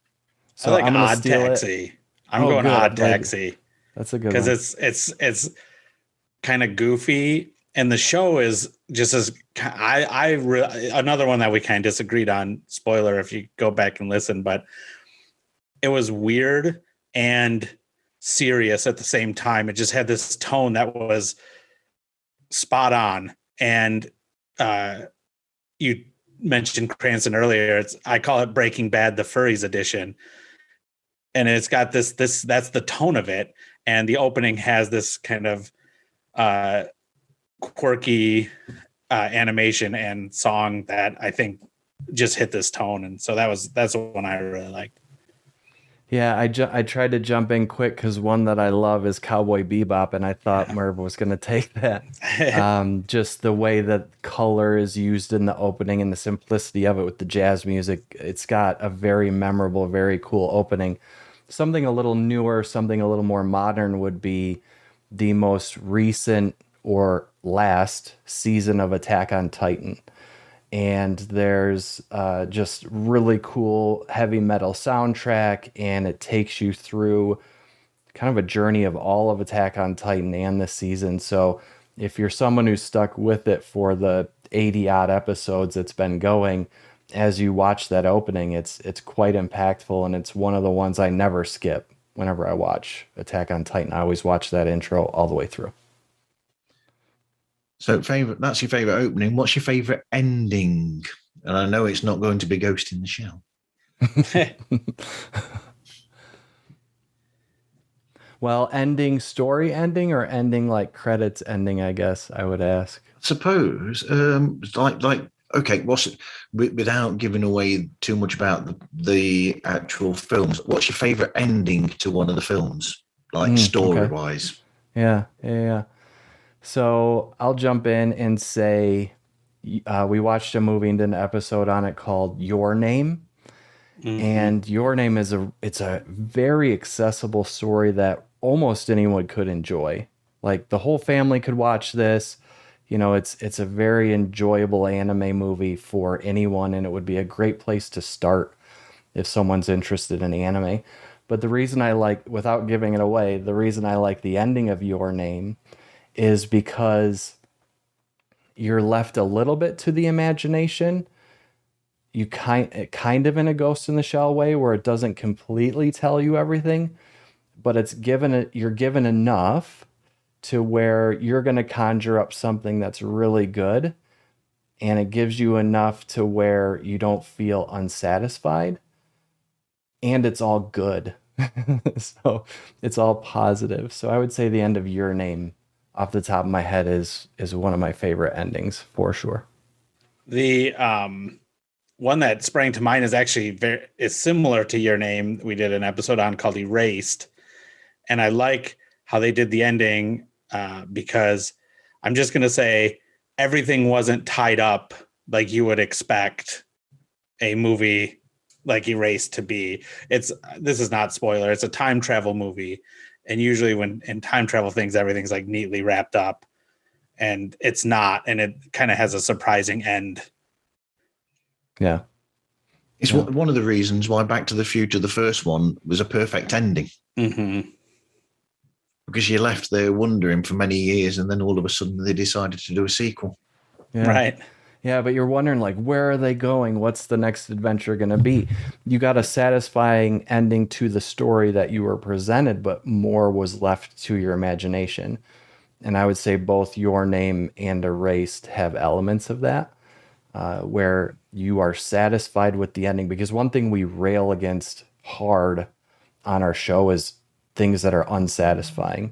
So I like Odd Taxi. I'm going Odd Taxi. That's a good one. Because it's kind of goofy, and the show is just as another one that we kind of disagreed on. Spoiler if you go back and listen, but it was weird and serious at the same time. It just had this tone that was spot on. And you mentioned Cranston earlier. I call it Breaking Bad, the Furries edition. And it's got this, that's the tone of it. And the opening has this kind of quirky animation and song that I think just hit this tone. And so that's the one I really liked. Yeah, I tried to jump in quick because one that I love is Cowboy Bebop, and I thought Merv was going to take that. Just the way that color is used in the opening and the simplicity of it with the jazz music. It's got a very memorable, very cool opening. Something a little newer, something a little more modern would be the most recent or last season of Attack on Titan. And there's just really cool heavy metal soundtrack, and it takes you through kind of a journey of all of Attack on Titan and this season. So if you're someone who's stuck with it for the 80 odd episodes it's been going, as you watch that opening, it's quite impactful, and it's one of the ones I never skip whenever I watch Attack on Titan. I always watch that intro all the way through. So that's your favorite opening. What's your favorite ending? And I know it's not going to be Ghost in the Shell. Well, ending, story ending, or ending like credits ending, I guess I would ask. Suppose, okay, without giving away too much about the actual films, what's your favorite ending to one of the films, like story Okay. wise? Yeah. So I'll jump in and say we watched a movie and did an episode on it called Your Name. And Your Name it's a very accessible story that almost anyone could enjoy. Like the whole family could watch this. You know, it's a very enjoyable anime movie for anyone, and it would be a great place to start if someone's interested in anime. But the reason I like, without giving it away, the reason I like the ending of Your Name is because you're left a little bit to the imagination. You kind of in a Ghost in the Shell way where it doesn't completely tell you everything, but you're given enough to where you're going to conjure up something that's really good, and it gives you enough to where you don't feel unsatisfied, and it's all good. So it's all positive. So I would say the end of Your Name off the top of my head is one of my favorite endings for sure. The one that sprang to mind is actually is similar to Your Name. We did an episode on called Erased, and I like how they did the ending because I'm just going to say everything wasn't tied up like you would expect a movie like Erased to be. This is not spoiler. It's a time travel movie, and usually when in time travel things, everything's like neatly wrapped up, and it's not, and it kind of has a surprising end. Yeah. It's one of the reasons why Back to the Future, the first one, was a perfect ending. Mm-hmm. Because you're left there wondering for many years, and then all of a sudden they decided to do a sequel. Yeah. Right. Yeah, but you're wondering, like, where are they going? What's the next adventure going to be? You got a satisfying ending to the story that you were presented, but more was left to your imagination. And I would say both Your Name and Erased have elements of that, where you are satisfied with the ending. Because one thing we rail against hard on our show is things that are unsatisfying.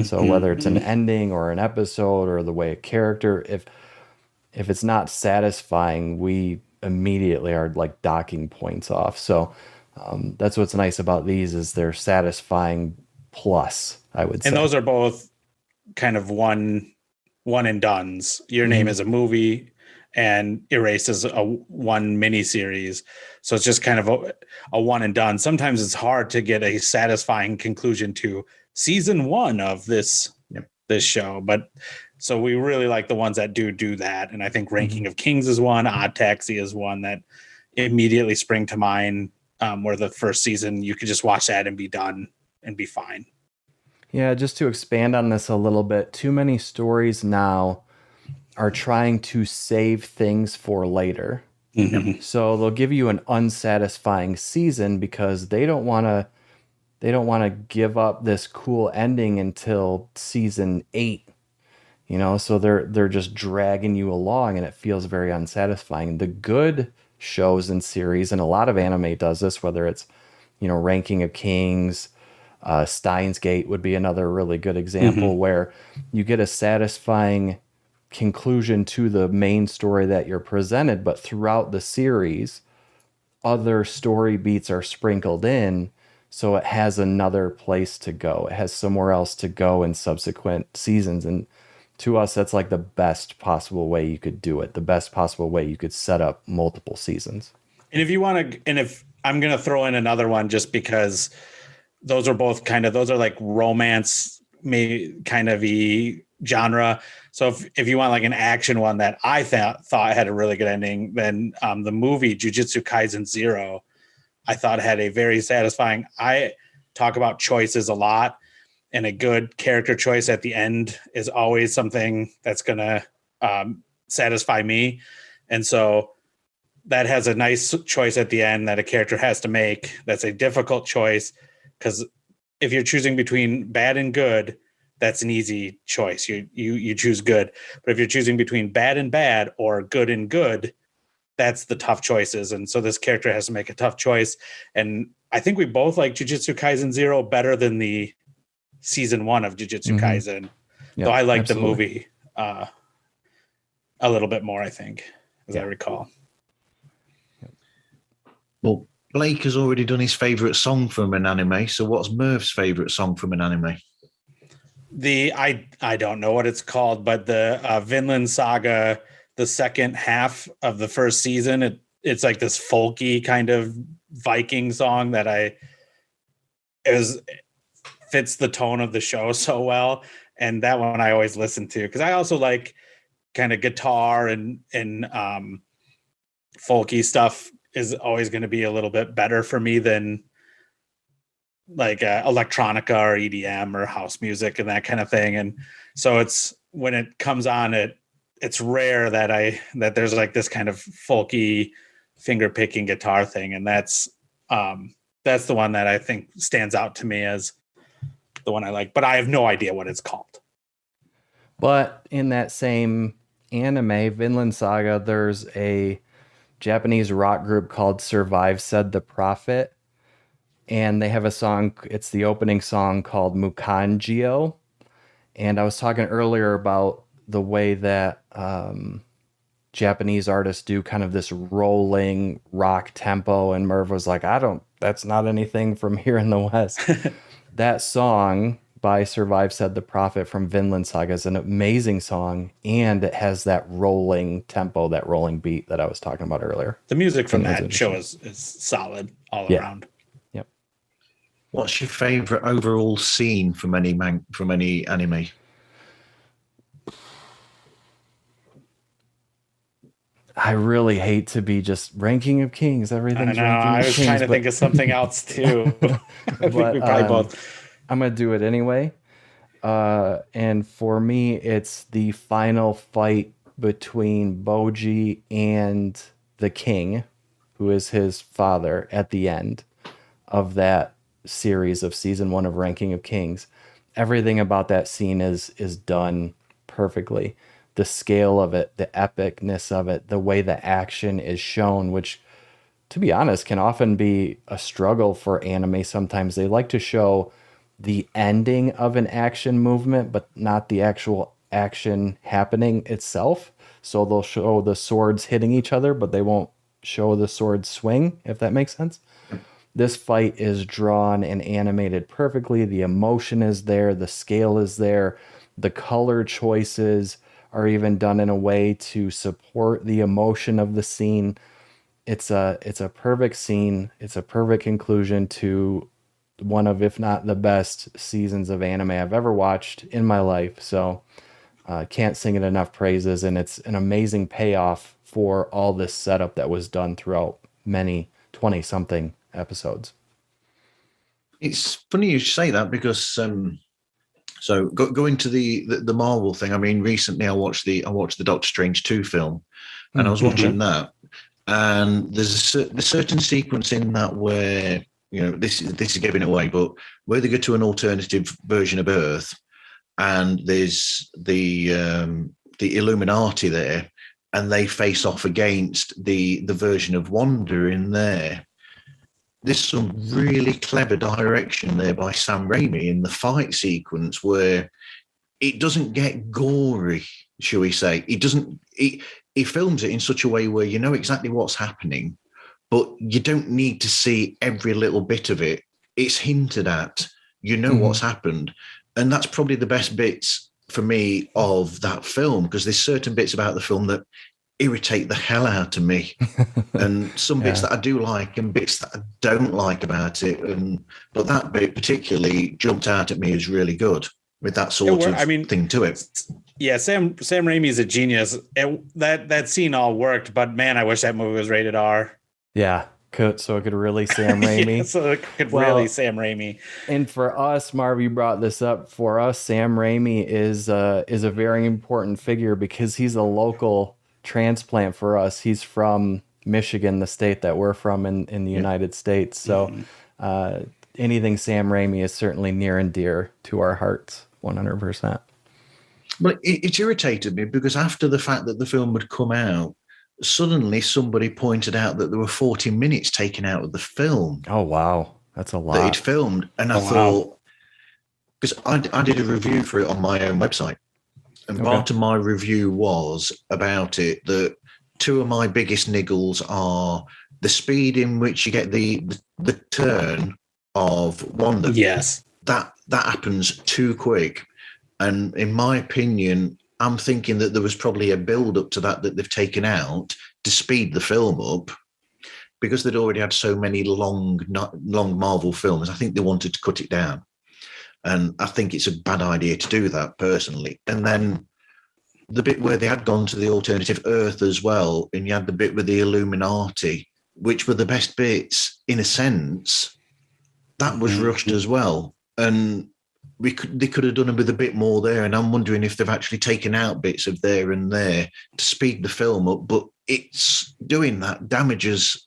So whether it's an ending or an episode or the way a character, if it's not satisfying, we immediately are like docking points off. So that's what's nice about these is they're satisfying plus, I would say. And those are both kind of one and dones. Your Name is a movie, and Erased is a one miniseries. So it's just kind of a one and done. Sometimes it's hard to get a satisfying conclusion to season one of this show, but so we really like the ones that do that. And I think Ranking of Kings is one. Odd Taxi is one that immediately spring to mind, where the first season you could just watch that and be done and be fine. Yeah, just to expand on this a little bit, too many stories now are trying to save things for later. So they'll give you an unsatisfying season because they don't want to give up this cool ending until season 8. You know, so they're just dragging you along, and it feels very unsatisfying. The good shows and series, and a lot of anime does this, whether it's, you know, Ranking of Kings, Steins Gate would be another really good example where you get a satisfying conclusion to the main story that you're presented, but throughout the series, other story beats are sprinkled in, so it has another place to go. It has somewhere else to go in subsequent seasons, and to us, that's like the best possible way you could do it, the best possible way you could set up multiple seasons. And if you want to, and if I'm going to throw in another one, just because those are both those are like romance, maybe kind of genre. So if you want like an action one that I thought had a really good ending, then the movie Jujutsu Kaisen 0, I thought had a very satisfying. I talk about choices a lot, and a good character choice at the end is always something that's going to satisfy me. And so that has a nice choice at the end that a character has to make. That's a difficult choice, because if you're choosing between bad and good, that's an easy choice. You choose good. But if you're choosing between bad and bad or good and good, that's the tough choices. And so this character has to make a tough choice. And I think we both like Jujutsu Kaisen 0 better than the season 1 of Jujutsu Kaisen. Yep, Though I like the absolutely. movie a little bit more, I think, as I recall. Well, Blake has already done his favorite song from an anime. So what's Merv's favorite song from an anime? I don't know what it's called, but the Vinland Saga, the second half of the first season, it's like this folky kind of Viking song that fits the tone of the show so well. And that one I always listen to because I also like kind of guitar and folky stuff is always going to be a little bit better for me than like electronica or EDM or house music and that kind of thing. And so it's when it comes on, it's rare that there's like this kind of folky finger picking guitar thing. And that's the one that I think stands out to me as the one I like, but I have no idea what it's called. But in that same anime, Vinland Saga, there's a Japanese rock group called Survive Said the Prophet. And they have a song, it's the opening song called Mukanjio. And I was talking earlier about the way that Japanese artists do kind of this rolling rock tempo. And Merv was like, that's not anything from here in the West. That song by Survive Said the Prophet from Vinland Saga is an amazing song. And it has that rolling tempo, that rolling beat that I was talking about earlier. The music from that show is solid all around. Yep. What's your favorite overall scene from any anime? I really hate to be just ranking of kings. Everything's ranking of kings. I was trying to think of something else too. I think we probably both. I'm going to do it anyway. And for me, it's the final fight between Boji and the king, who is his father, at the end of that series of season 1 of Ranking of Kings. Everything about that scene is done perfectly. The scale of it, the epicness of it, the way the action is shown, which, to be honest, can often be a struggle for anime. Sometimes they like to show the ending of an action movement, but not the actual action happening itself. So they'll show the swords hitting each other, but they won't show the swords swing, if that makes sense. This fight is drawn and animated perfectly. The emotion is there. The scale is there. The color choices are even done in a way to support the emotion of the scene. It's a perfect scene. It's a perfect conclusion to one of, if not the best seasons of anime I've ever watched in my life. So can't sing it enough praises. And it's an amazing payoff for all this setup that was done throughout many 20-something episodes. It's funny you say that because so going to the Marvel thing. I mean, recently I watched the Doctor Strange 2 film, and I was watching that, and there's a certain sequence in that where, you know, this is giving it away, but where they go to an alternative version of Earth, and there's the Illuminati there, and they face off against the version of Wanda in there. There's some really clever direction there by Sam Raimi in the fight sequence where it doesn't get gory, shall we say. He films it in such a way where you know exactly what's happening, but you don't need to see every little bit of it. It's hinted at, you know what's happened. And that's probably the best bits for me of that film, because there's certain bits about the film that irritate the hell out of me, and some bits that I do like and bits that I don't like about it. But that bit particularly jumped out at me as really good with that sort of thing to it. Yeah, Sam Raimi is a genius. That scene all worked, but man, I wish that movie was rated R. Yeah, so it could really Sam Raimi. Yeah, so it could really Sam Raimi. And for us, Marv, you brought this up. For us, Sam Raimi is a very important figure because he's a local transplant for us. He's from Michigan, the state that we're from in the United States. So anything Sam Raimi is certainly near and dear to our hearts, 100%. But it irritated me because after the fact that the film had come out, suddenly somebody pointed out that there were 40 minutes taken out of the film. Oh, wow. That's a lot. That he'd filmed. And I thought, because I did a review for it on my own website. And part of my review was about it that two of my biggest niggles are the speed in which you get the turn of Wanda. Yes. That happens too quick. And in my opinion, I'm thinking that there was probably a build up to that they've taken out to speed the film up, because they'd already had so many long Marvel films. I think they wanted to cut it down. And I think it's a bad idea to do that personally. And then the bit where they had gone to the alternative Earth as well, and you had the bit with the Illuminati, which were the best bits in a sense, that was rushed as well. And they could have done it with a bit more there. And I'm wondering if they've actually taken out bits of there and there to speed the film up. But it's doing that damages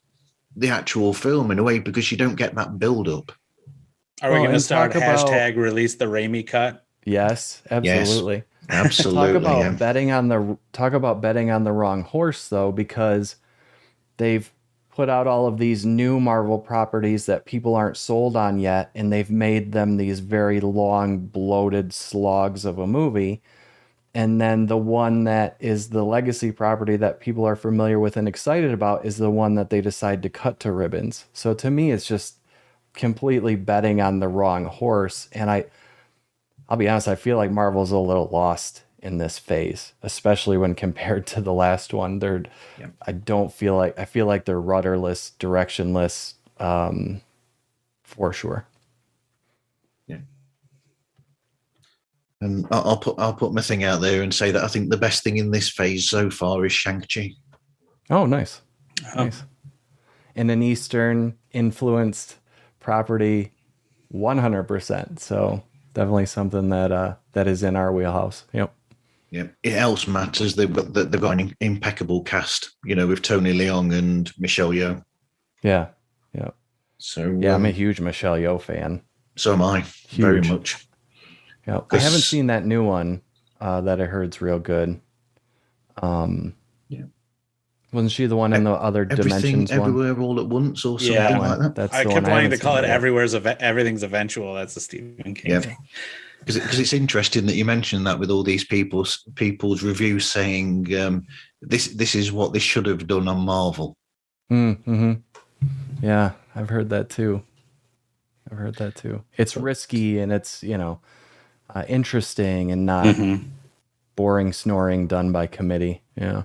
the actual film in a way, because you don't get that build up. Are we going to start hashtag release the Raimi cut? Yes, absolutely. Yes, absolutely. Talk about betting on the wrong horse, though, because they've put out all of these new Marvel properties that people aren't sold on yet, and they've made them these very long, bloated slogs of a movie. And then the one that is the legacy property that people are familiar with and excited about is the one that they decide to cut to ribbons. So to me, it's just completely betting on the wrong horse. And I'll be honest, I feel like Marvel's a little lost in this phase, especially when compared to the last one. I feel like they're rudderless, directionless, for sure. Yeah. And I'll put my thing out there and say that I think the best thing in this phase so far is Shang-Chi. Oh, nice. Nice. And an Eastern influenced property, 100%. So definitely something that is in our wheelhouse. Yep. Yeah. It else matters. They've got an impeccable cast, with Tony Leung and Michelle Yeoh. Yeah. Yeah. So yeah, I'm a huge Michelle Yeoh fan. So am I. Huge. Very much. Yeah. I haven't seen that new one that I heard's real good. Yeah. Wasn't she the one in the other Dimensions Everywhere one? All at Once or something like that? I kept wanting to call it Everything's Eventual. That's a Stephen King thing. Because it's interesting that you mentioned that with all these people's reviews saying this is what they should have done on Marvel. Mm-hmm. Yeah, I've heard that too. It's risky and it's interesting and not boring snoring done by committee. Yeah.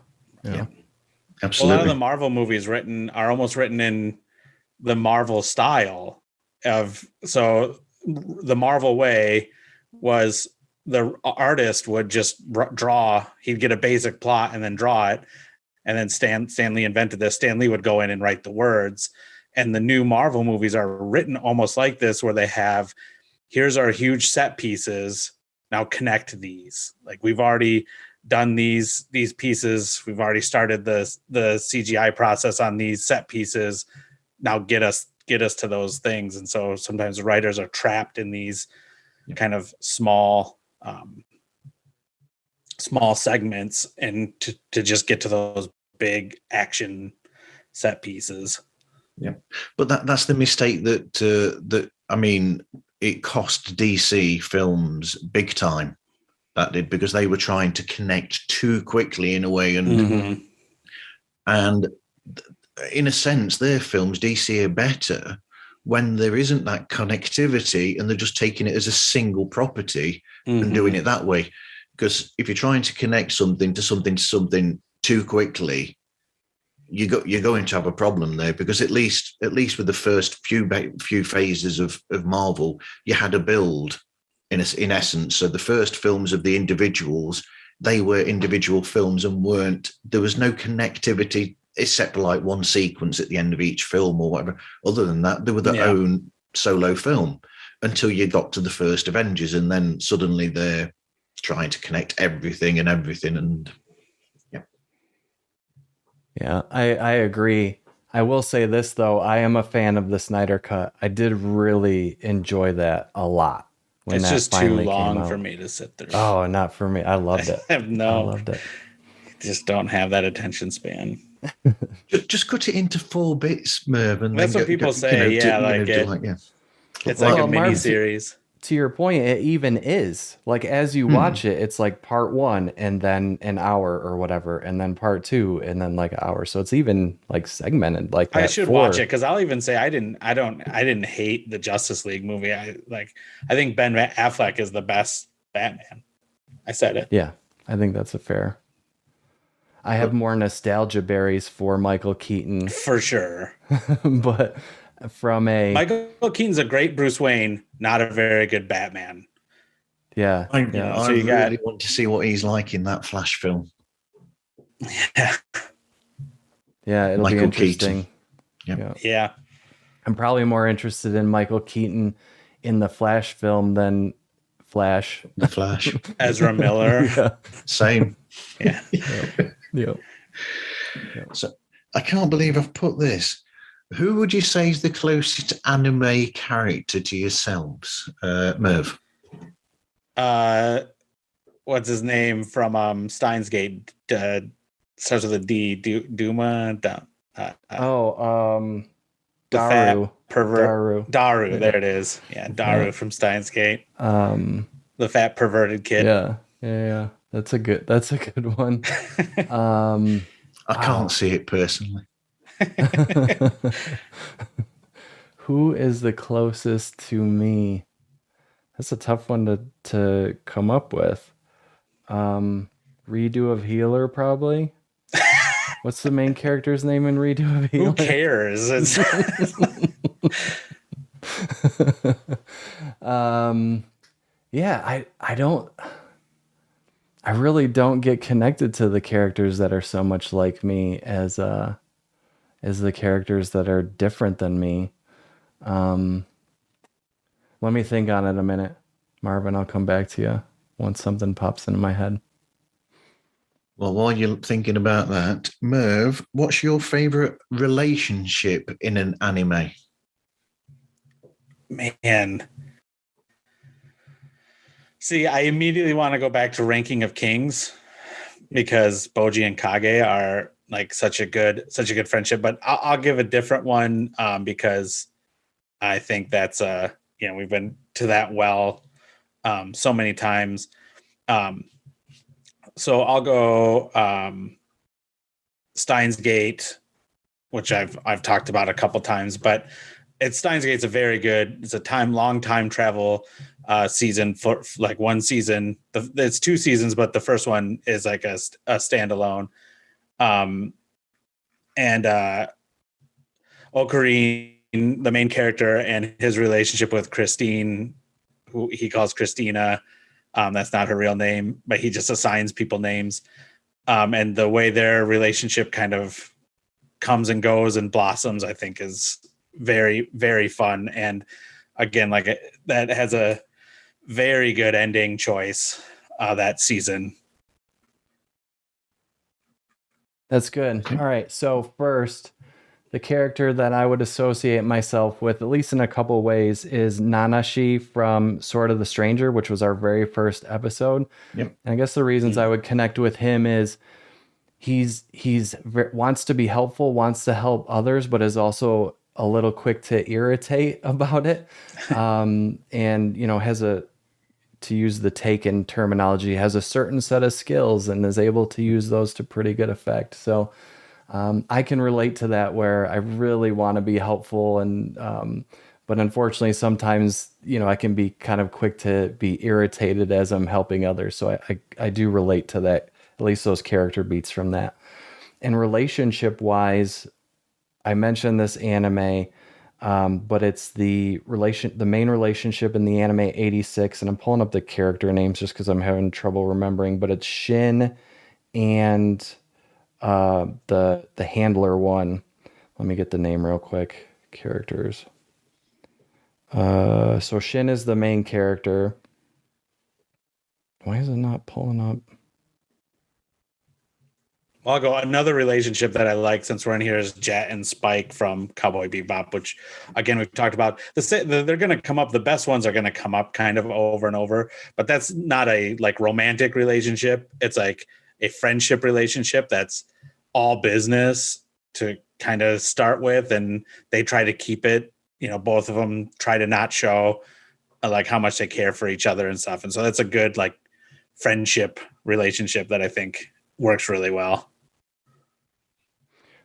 Absolutely. A lot of the Marvel movies are almost written in the Marvel style so the Marvel way was the artist would just draw, he'd get a basic plot and then draw it. And then Stan Lee invented this. Stan Lee would go in and write the words. And the new Marvel movies are written almost like this, where they have, here's our huge set pieces. Now connect these. Like we've already done these pieces. We've already started the CGI process on these set pieces. Now get us to those things. And so sometimes writers are trapped in these kind of small segments and to just get to those big action set pieces. Yeah. But that's the mistake that it cost DC films big time. That did, because they were trying to connect too quickly in a way, and in a sense, their films, DC, are better when there isn't that connectivity and they're just taking it as a single property and doing it that way. Because if you're trying to connect something to something too quickly, you're going to have a problem there. Because at least with the first few phases of Marvel, you had a build. In essence, so the first films of the individuals, they were individual films and there was no connectivity except for like one sequence at the end of each film or whatever. Other than that, they were their own solo film until you got to the first Avengers, and then suddenly they're trying to connect everything. And I agree. I will say this though, I am a fan of the Snyder Cut. I did really enjoy that a lot. It's just too long for me to sit through. Oh, not for me. I loved it. I loved it. Just don't have that attention span. Just cut it into 4 bits, Merv. And that's what people say. It's like a mini series. to your point, it even is like as you watch it, it's like part 1 and then an hour or whatever, and then part 2 and then like an hour. So it's even like segmented like that. I should watch it because I'll even say I didn't hate the Justice League movie. I think Ben Affleck is the best Batman. I said it. Yeah, I think that's a fair. I have more nostalgia berries for Michael Keaton for sure, but from a Michael Keaton's a great Bruce Wayne, not a very good Batman. Yeah, I So you really want to see what he's like in that Flash film. Yeah, it'll Michael be interesting. Keaton. Yeah. I'm probably more interested in Michael Keaton in the Flash film than Flash. The Flash. Ezra Miller. Yeah. Same. Yeah. Yeah. So I can't believe I've put this. Who would you say is the closest anime character to yourselves, Merv? What's his name from Steins Gate? Starts with a D. Duma. The Daru. Daru. Daru. There it is. Yeah, Daru from Steins Gate. The fat perverted kid. Yeah. That's a good one. I can't see it personally. Who is the closest to me? That's a tough one to come up with. Redo of Healer, probably. What's the main character's name in Redo of Healer? Who cares? Yeah, I really don't get connected to the characters that are so much like me as the characters that are different than me. Let me think on it a minute, Marvin. I'll come back to you once something pops into my head. Well, while you're thinking about that, Merv, what's your favorite relationship in an anime? Man. See, I immediately want to go back to Ranking of Kings because Boji and Kage are like such a good friendship. But I'll give a different one because I think that's we've been to that well so many times. So I'll go Steins Gate, which I've talked about a couple times, but Steins Gate's it's a long time travel season for like one season. It's 2 seasons, but the first one is like a standalone. And Ocarine, the main character, and his relationship with Christine, who he calls Christina. That's not her real name, but he just assigns people names. And the way their relationship kind of comes and goes and blossoms, I think is very, very fun. And again, that has a very good ending choice that season. That's good. All right. So first, the character that I would associate myself with, at least in a couple of ways, is Nanashi from Sword of the Stranger, which was our very first episode. Yep. And I guess the reasons I would connect with him is he's wants to be helpful, wants to help others, but is also a little quick to irritate about it. And, has to use the Taken terminology, has a certain set of skills and is able to use those to pretty good effect. So I can relate to that where I really want to be helpful but unfortunately sometimes, I can be kind of quick to be irritated as I'm helping others. So I do relate to that, at least those character beats from that. And relationship wise, I mentioned this anime, but it's the main relationship in the anime 86, and I'm pulling up the character names just because I'm having trouble remembering, but it's Shin and the handler one. Let me get the name real quick. Characters. So Shin is the main character. Why is it not pulling up? I'll go another relationship that I like since we're in here is Jet and Spike from Cowboy Bebop, which again we've talked about. They're going to come up. The best ones are going to come up kind of over and over, but that's not a like romantic relationship. It's like a friendship relationship that's all business to kind of start with, and they try to keep it. Both of them try to not show like how much they care for each other and stuff. And so that's a good like friendship relationship that I think works really well.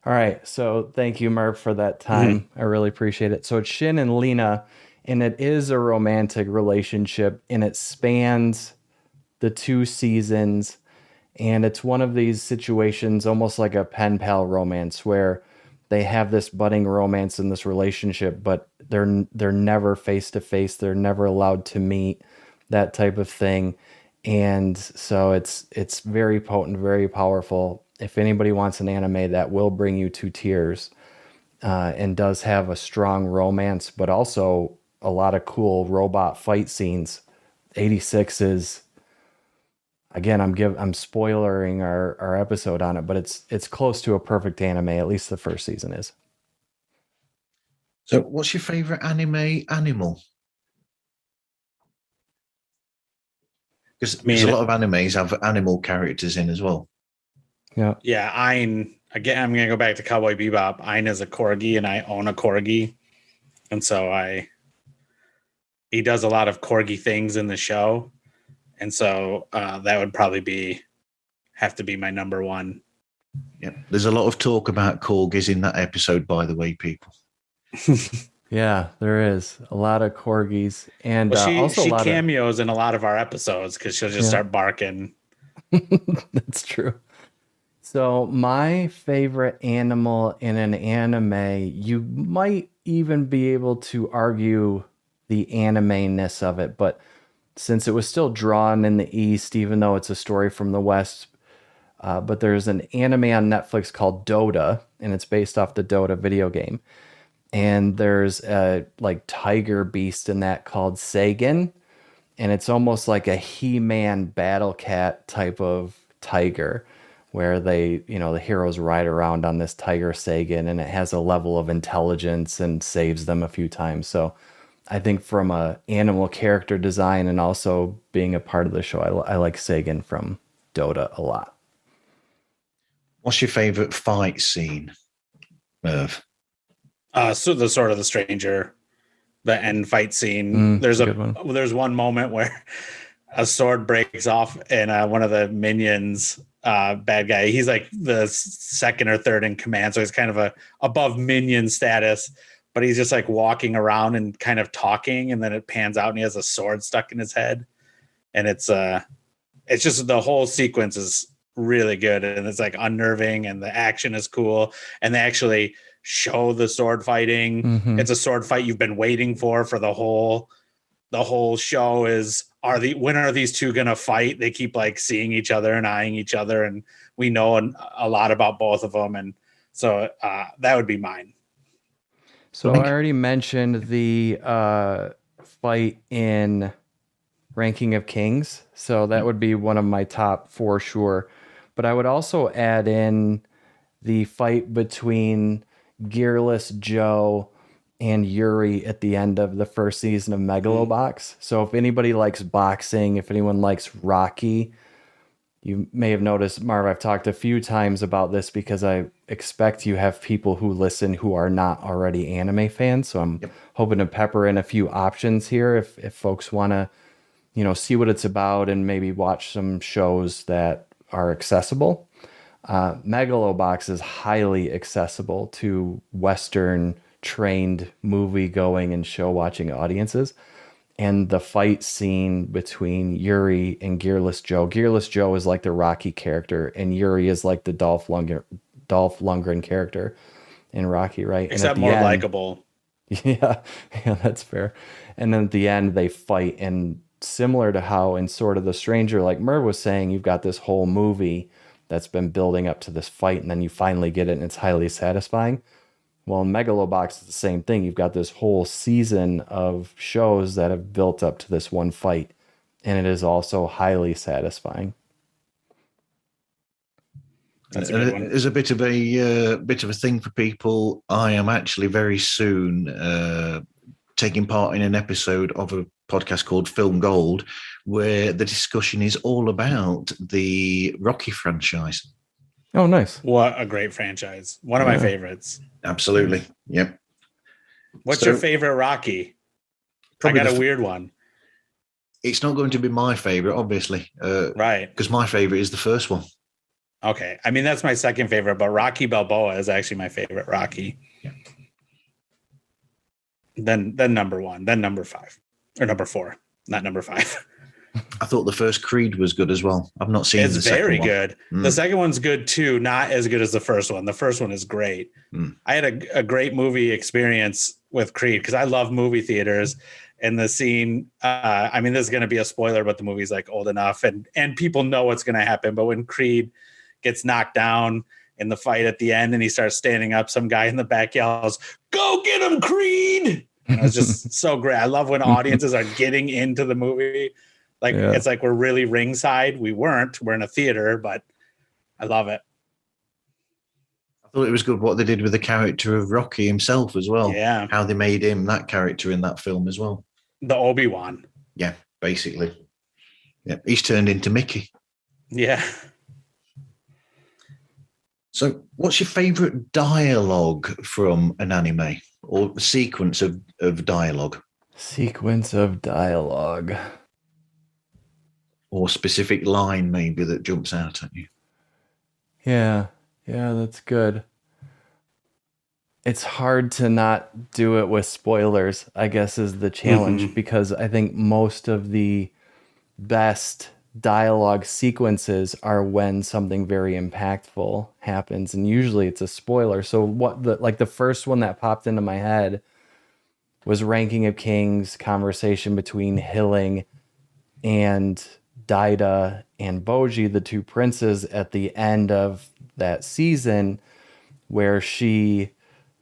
All right. So thank you, Marv, for that time. I really appreciate it. So it's Shin and Lena, and it is a romantic relationship, and it spans the 2 seasons. And it's one of these situations, almost like a pen pal romance, where they have this budding romance in this relationship, but they're never face to face. They're never allowed to meet, that type of thing. And so it's very potent, very powerful. If anybody wants an anime that will bring you to tears, and does have a strong romance, but also a lot of cool robot fight scenes, 86 is, again, I'm spoilering our episode on it, but it's close to a perfect anime. At least the first season is. So, what's your favorite anime animal? Because there's a lot of animes have animal characters in as well. Yeah. Ein, again, I'm going to go back to Cowboy Bebop. Ein is a corgi, and I own a corgi. And so he does a lot of corgi things in the show. And so that would probably have to be my number one. Yeah. There's a lot of talk about corgis in that episode, by the way, people. Yeah, there is a lot of corgis, and she cameos in a lot of our episodes because she'll just start barking. That's true. So my favorite animal in an anime, you might even be able to argue the anime-ness of it, but since it was still drawn in the East, even though it's a story from the West, but there's an anime on Netflix called Dota, and it's based off the Dota video game. And there's a like tiger beast in that called Sagan, and it's almost like a He-Man battle cat type of tiger, where the heroes ride around on this tiger Sagan, and it has a level of intelligence and saves them a few times. So I think from a animal character design and also being a part of the show, I like Sagan from Dota a lot. What's your favorite fight scene, Merv? So the stranger, the end fight scene. There's one moment where a sword breaks off, and one of the minions, bad guy, he's like the second or third in command, so he's kind of a above minion status, but he's just like walking around and kind of talking, and then it pans out and he has a sword stuck in his head, and it's just the whole sequence is really good, and it's like unnerving, and the action is cool, and they actually show the sword fighting. It's a sword fight you've been waiting for the whole show. When are these two gonna fight? They keep like seeing each other and eyeing each other, and we know a lot about both of them, and so that would be mine. So I already mentioned the fight in Ranking of Kings, so that would be one of my top for sure. But I would also add in the fight between Gearless Joe and Yuri at the end of the first season of Megalobox. So if anybody likes boxing, if anyone likes Rocky, you may have noticed, Marv, I've talked a few times about this because I expect you have people who listen who are not already anime fans. So I'm hoping to pepper in a few options here if folks want to, see what it's about and maybe watch some shows that are accessible. Megalobox is highly accessible to Western trained movie going and show watching audiences. And the fight scene between Yuri and Gearless Joe is like the Rocky character, and Yuri is like the Dolph Lundgren character in Rocky, right? Except more likable. Yeah, that's fair. And then at the end they fight, and similar to how in Sword of the Stranger, like Merv was saying, you've got this whole movie that's been building up to this fight, and then you finally get it, and it's highly satisfying. Well, in Megalobox, it's the same thing. You've got this whole season of shows that have built up to this one fight, and it is also highly satisfying. That's a good one. There's a bit of a thing for people. I am actually very soon taking part in an episode of a podcast called Film Gold, where the discussion is all about the Rocky franchise. Oh, nice. What a great franchise. One of my favorites. Absolutely. Yep. What's your favorite Rocky? I got a weird one. It's not going to be my favorite, obviously, Right. because my favorite is the first one. Okay. I mean, that's my second favorite, but Rocky Balboa is actually my favorite Rocky. Yeah. Then number one, then number five, or number four, not number five. I thought the first Creed was good as well. I've not seen It's the second very one. good. The second one's good too, not as good as the first one. The first one is great. I had a great movie experience with Creed because I love movie theaters. And the scene, I mean, this is going to be a spoiler, but the movie's like old enough and people know what's going to happen. But when Creed gets knocked down in the fight at the end and he starts standing up, some guy in the back yells, "Go get him, Creed!" And it was just so great. I love when audiences are getting into the movie. Like, It's like we're really ringside. We're in a theater, but I love it. I thought it was good what they did with the character of Rocky himself as well. Yeah. How they made him that character in that film as well. The Obi-Wan. Yeah, basically. Yeah, he's turned into Mickey. Yeah. So what's your favorite dialogue from an anime or sequence of dialogue? Sequence of dialogue. Or specific line maybe that jumps out at you? Yeah, that's good. It's hard to not do it with spoilers, I guess, is the challenge, because I think most of the best dialogue sequences are when something very impactful happens, and usually it's a spoiler. So the first one that popped into my head was Ranking of Kings conversation between Hilling and Daida and Boji, the two princes, at the end of that season, where she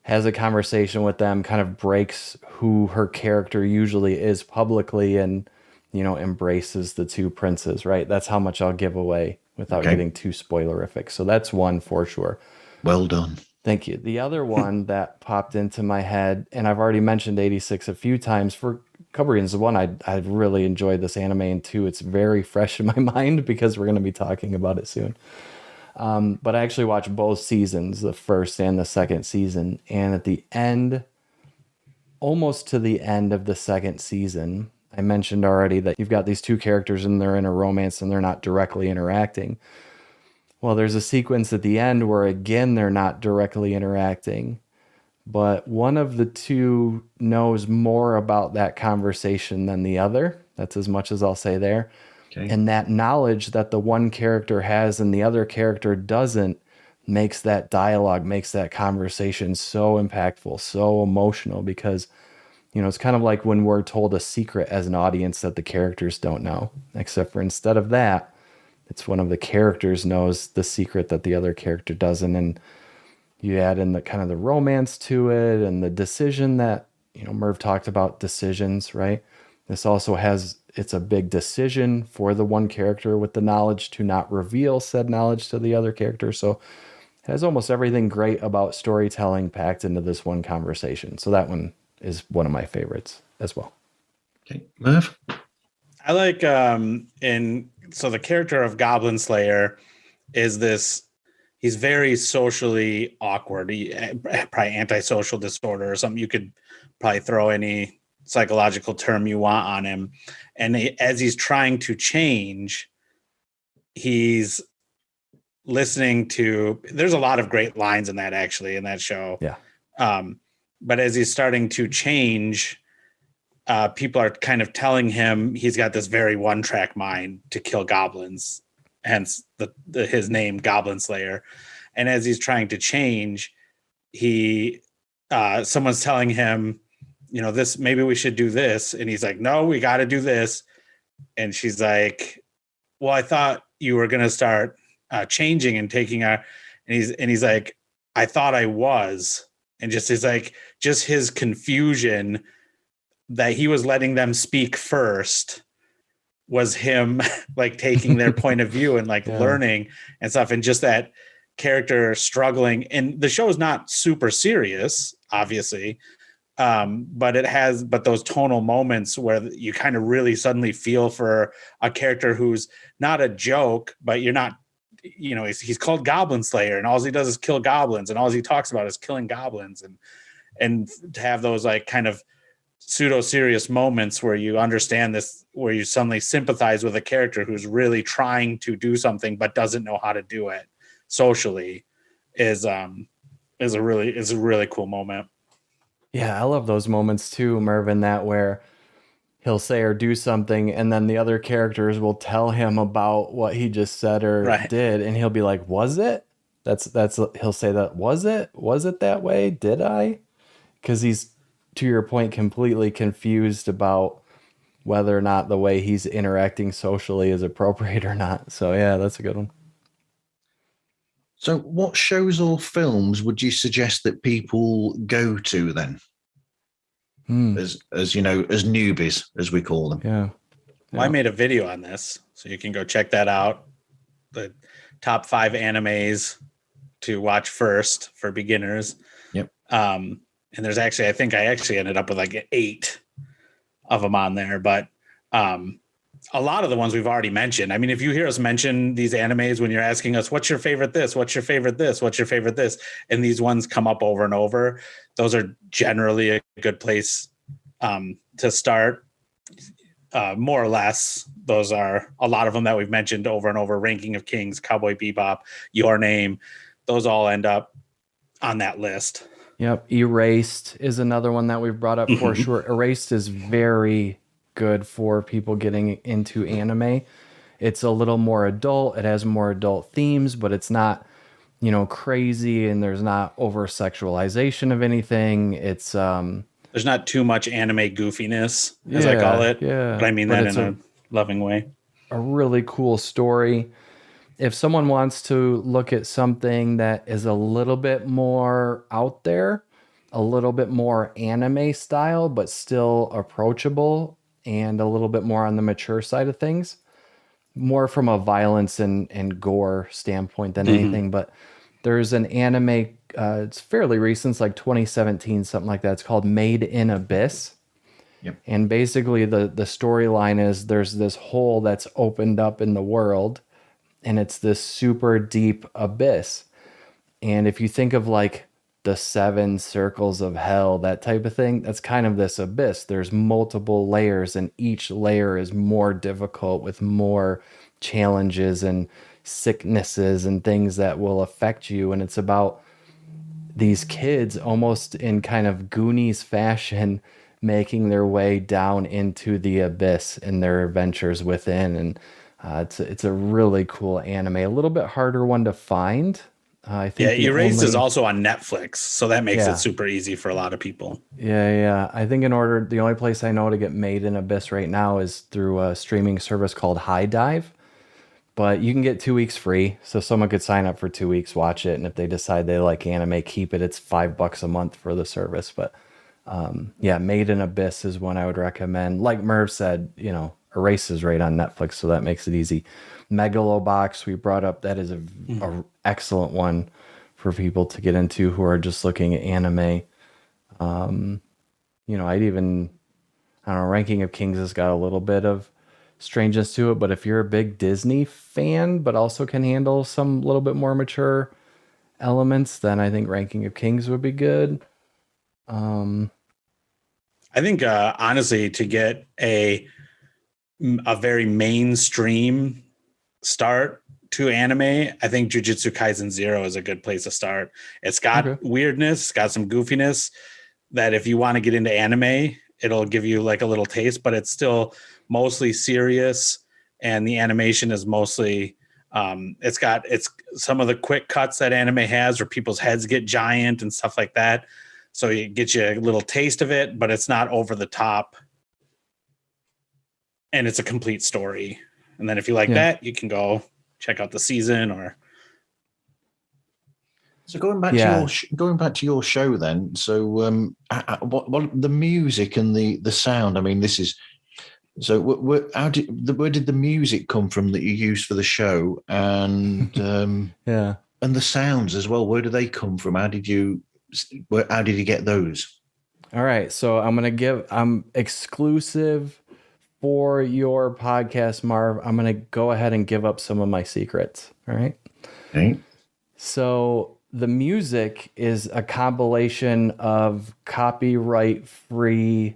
has a conversation with them, kind of breaks who her character usually is publicly, and embraces the two princes, right? That's how much I'll give away without getting too spoilerific. So that's one for sure. Well done. Thank you. The other one that popped into my head, and I've already mentioned 86 a few times for a couple reasons. One, I really enjoyed this anime, and two, it's very fresh in my mind because we're going to be talking about it soon. But I actually watched both seasons, the first and the second season. And at the end, almost to the end of the second season, I mentioned already that you've got these two characters and they're in a romance and they're not directly interacting. Well, there's a sequence at the end where, again, they're not directly interacting, but one of the two knows more about that conversation than the other. That's as much as I'll say there. Okay. And that knowledge that the one character has and the other character doesn't makes that dialogue, makes that conversation so impactful, so emotional, because it's kind of like when we're told a secret as an audience that the characters don't know, except for instead of that, it's one of the characters knows the secret that the other character doesn't. And you add in the kind of the romance to it and the decision that, Merv talked about decisions, right? This also it's a big decision for the one character with the knowledge to not reveal said knowledge to the other character. So it has almost everything great about storytelling packed into this one conversation. So that one is one of my favorites as well. Okay, Merv? I like so the character of Goblin Slayer is he's very socially awkward. Probably antisocial disorder or something. You could probably throw any psychological term you want on him. And as he's trying to change, he's listening to, there's a lot of great lines in that show. Yeah. But as he's starting to change, people are kind of telling him he's got this very one-track mind to kill goblins, hence his name, Goblin Slayer. And as he's trying to change, someone's telling him, this, maybe we should do this. And he's like, no, we got to do this. And she's like, well, I thought you were going to start changing and taking and he's like, I thought I was. And just his confusion that he was letting them speak first was him like taking their point of view and learning and stuff. And just that character struggling. And the show is not super serious, obviously. But those tonal moments where you kind of really suddenly feel for a character who's not a joke, but you're not, he's called Goblin Slayer and all he does is kill goblins and all he talks about is killing goblins, and to have those like kind of pseudo serious moments where you understand this, where you suddenly sympathize with a character who's really trying to do something but doesn't know how to do it socially, is a really cool moment. Yeah, I love those moments too, Mervin, that where he'll say or do something and then the other characters will tell him about what he just said or did, and he'll be like, was it? He'll say that, was it that way? Did I? Because he's, to your point, completely confused about whether or not the way he's interacting socially is appropriate or not. So yeah, that's a good one. So what shows or films would you suggest that people go to then? As you know, as newbies, as we call them. Yeah. Well, I made a video on this, so you can go check that out. The top 5 animes to watch first for beginners. Yep. And there's actually, I think I actually ended up with like 8 of them on there, but a lot of the ones we've already mentioned. I mean, if you hear us mention these animes when you're asking us, what's your favorite this? What's your favorite this? What's your favorite this? And these ones come up over and over. Those are generally a good place to start. More or less, those are a lot of them that we've mentioned over and over. Ranking of Kings, Cowboy Bebop, Your Name. Those all end up on that list. Yep. Erased is another one that we've brought up for sure. Erased is very good for people getting into anime. It's a little more adult. It has more adult themes, but it's not, crazy, and there's not over sexualization of anything. It's there's not too much anime goofiness, as I call it. Yeah. But I mean that in a loving way. A really cool story. If someone wants to look at something that is a little bit more out there, a little bit more anime style, but still approachable and a little bit more on the mature side of things, more from a violence and gore standpoint than anything. But there's an anime, it's fairly recent, it's like 2017, something like that. It's called Made in Abyss. Yep. And basically the storyline is there's this hole that's opened up in the world, and it's this super deep abyss. And if you think of like the 7 circles of hell, that type of thing, that's kind of this abyss. There's multiple layers, and each layer is more difficult with more challenges and sicknesses and things that will affect you. And it's about these kids almost in kind of Goonies fashion making their way down into the abyss and their adventures within. And it's a really cool anime, a little bit harder one to find. I think Erased is also on Netflix, so that makes it super easy for a lot of people. Yeah. I think the only place I know to get Made in Abyss right now is through a streaming service called High Dive. But you can get 2 weeks free, so someone could sign up for 2 weeks, watch it, and if they decide they like anime, keep it. It's $5 a month for the service. But Made in Abyss is one I would recommend. Like Merv said, Erase is right on Netflix, so that makes it easy. Megalobox we brought up, that is a excellent one for people to get into who are just looking at anime. Ranking of Kings has got a little bit of strangeness to it, but if you're a big Disney fan but also can handle some little bit more mature elements, then I think Ranking of Kings would be good. I think honestly, to get a very mainstream start to anime, I think Jujutsu Kaisen 0 is a good place to start. It's got weirdness, it's got some goofiness that if you want to get into anime, it'll give you like a little taste, but it's still mostly serious, and the animation is mostly it's some of the quick cuts that anime has where people's heads get giant and stuff like that. So it gets you a little taste of it, but it's not over the top. And it's a complete story. And then if you like that, you can go check out the season or. So going back to your show then. So what the music and the sound? I mean, this is. So where did the music come from that you used for the show, and and the sounds as well? Where do they come from? How did you get those? All right, so I'm exclusive for your podcast, Marv. I'm gonna go ahead and give up some of my secrets. All right. Okay. So the music is a compilation of copyright-free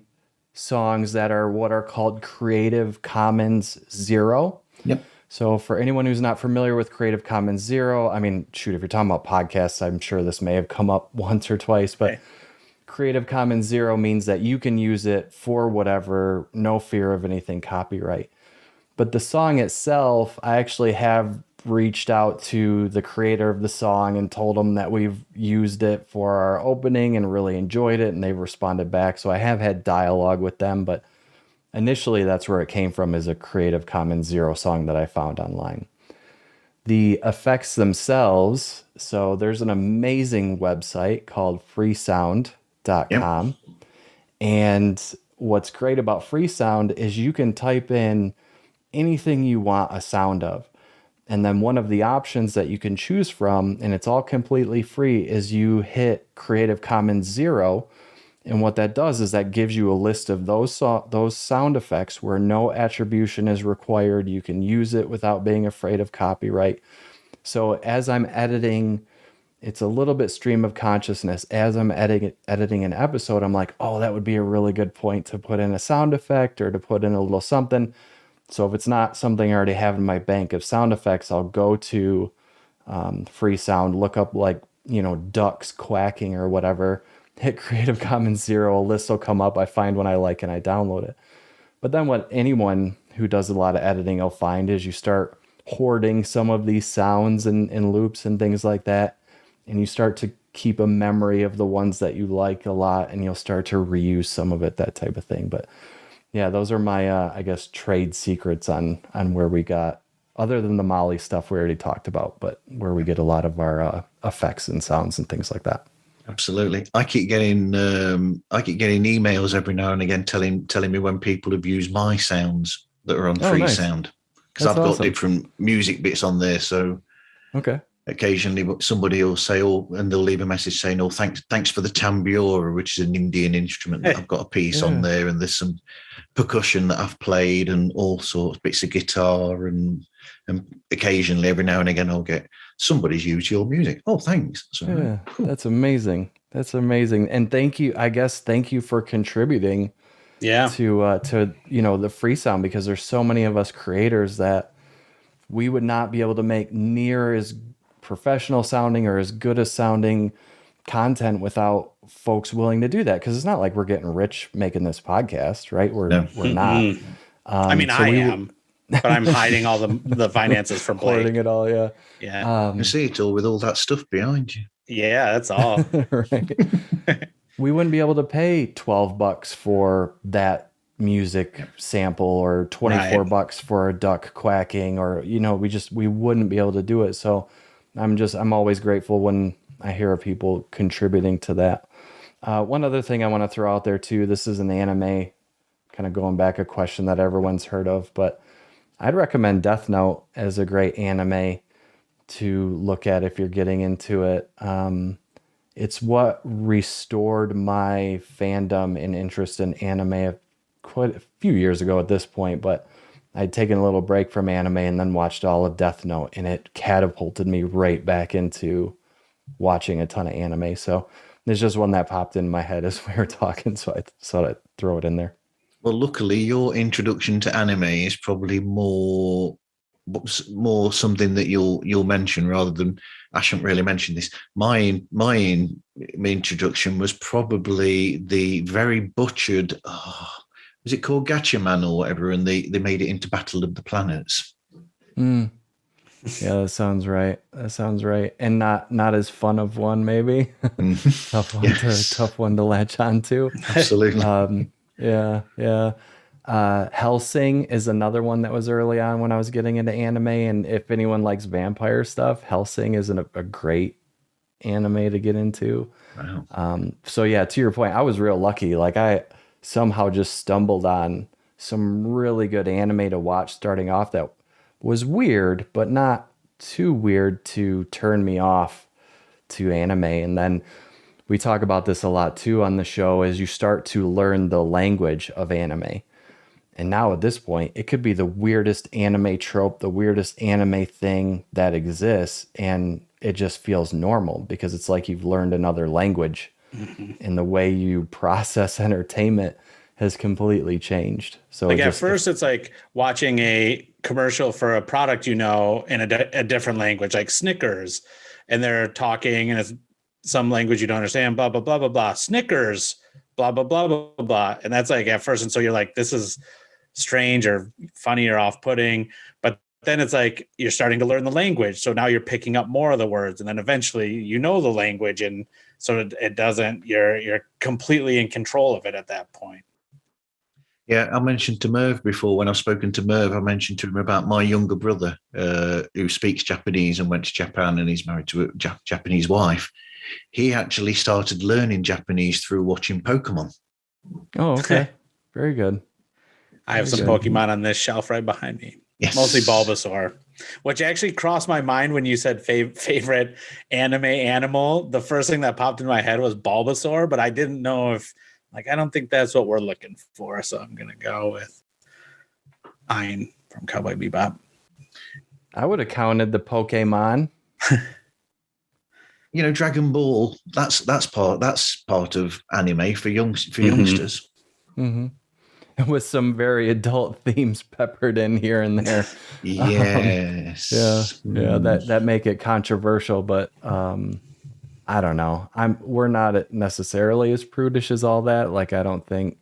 songs that are what are called Creative Commons Zero. Yep. So for anyone who's not familiar with Creative Commons Zero, I mean, shoot, if you're talking about podcasts, I'm sure this may have come up once or twice, but Right. Creative Commons Zero means that you can use it for whatever, no fear of anything copyright. But the song itself, I actually have reached out to the creator of the song and told them that we've used it for our opening and really enjoyed it, and they've responded back. So I have had dialogue with them, but initially that's where it came from, is a Creative Commons Zero song that I found online. The effects themselves, so there's an amazing website called freesound.com. And what's great about Freesound is you can type in anything you want a sound of. And then one of the options that you can choose from, and it's all completely free, is you hit Creative Commons Zero. And what that does is that gives you a list of those sound effects where no attribution is required. You can use it without being afraid of copyright. So as I'm editing, it's a little bit stream of consciousness. As I'm editing an episode, I'm like, oh, that would be a really good point to put in a sound effect or to put in a little something. So if it's not something I already have in my bank of sound effects, I'll go to Freesound, look up like, ducks quacking or whatever, hit Creative Commons Zero, a list will come up. I find one I like and I download it. But then what anyone who does a lot of editing will find is you start hoarding some of these sounds and loops and things like that. And you start to keep a memory of the ones that you like a lot, and you'll start to reuse some of it, that type of thing. But yeah, those are my, I guess, trade secrets on where we got, other than the Molly stuff we already talked about, but where we get a lot of our effects and sounds and things like that. Absolutely. I keep getting emails every now and again telling me when people have used my sounds that are on Freesound, because I've got different music bits on there. So okay. Occasionally somebody will say, and they'll leave a message saying, thanks for the tambura, which is an Indian instrument that I've got a piece on there, and there's some percussion that I've played and all sorts, bits of guitar, and occasionally every now and again I'll get, somebody's used your music. Oh, thanks. So, cool. That's amazing. And thank you for contributing to the Freesound, because there's so many of us creators that we would not be able to make near as professional sounding or as good as sounding content without folks willing to do that, because it's not like we're getting rich making this podcast, right? We're not. I mean, I am, but I'm hiding all the finances from Blake. Hoarding it all, yeah. You see it all with all that stuff behind you. Yeah, that's all. Right. We wouldn't be able to pay $12 for that music sample, or $24 for a duck quacking, or we wouldn't be able to do it. So I'm always grateful when I hear of people contributing to that. One other thing I want to throw out there too, this is an anime, kind of going back, a question that everyone's heard of, but I'd recommend Death Note as a great anime to look at if you're getting into it. It's what restored my fandom and interest in anime quite a few years ago at this point, but I'd taken a little break from anime and then watched all of Death Note, and it catapulted me right back into watching a ton of anime. So there's just one that popped in my head as we were talking, so I thought I'd throw it in there. Well, luckily your introduction to anime is probably more something that you'll mention, rather than, I shouldn't really mention this. My introduction was probably the very butchered, was it called Gatchaman or whatever, and they made it into Battle of the Planets. Yeah, that sounds right. And not as fun of one, maybe. Tough one to latch on to. Absolutely. Yeah. Hellsing is another one that was early on when I was getting into anime, and if anyone likes vampire stuff, Hellsing is a great anime to get into. Wow. So yeah, to your point, I was real lucky. Like, I somehow just stumbled on some really good anime to watch starting off that was weird, but not too weird to turn me off to anime. And then we talk about this a lot too on the show, as you start to learn the language of anime. And now at this point, it could be the weirdest anime trope, the weirdest anime thing that exists, and it just feels normal, because it's like you've learned another language in the way you process entertainment. has completely changed. So like at first it's like watching a commercial for a product, in a different language, like Snickers, and they're talking and it's some language you don't understand, blah, blah, blah, blah, blah, Snickers, blah, blah, blah, blah, blah. And that's like at first. And so you're like, this is strange or funny or off-putting. But then it's like you're starting to learn the language. So now you're picking up more of the words. And then eventually the language. And so it doesn't, you're completely in control of it at that point. Yeah, I mentioned to Merv before, when I've spoken to Merv, I mentioned to him about my younger brother who speaks Japanese and went to Japan, and he's married to a Japanese wife. He actually started learning Japanese through watching Pokemon. Oh, okay. Very good. I have some Pokemon on this shelf right behind me. Yes. Mostly Bulbasaur, which actually crossed my mind when you said favorite anime animal. The first thing that popped in my head was Bulbasaur, but I didn't know if, I don't think that's what we're looking for. So I'm going to go with Ein from Cowboy Bebop. I would have counted the Pokemon. Dragon Ball, that's part of anime for youngsters. Mm-hmm. With some very adult themes peppered in here and there. Yes. That make it controversial, but I don't know. We're not necessarily as prudish as all that. Like, I don't think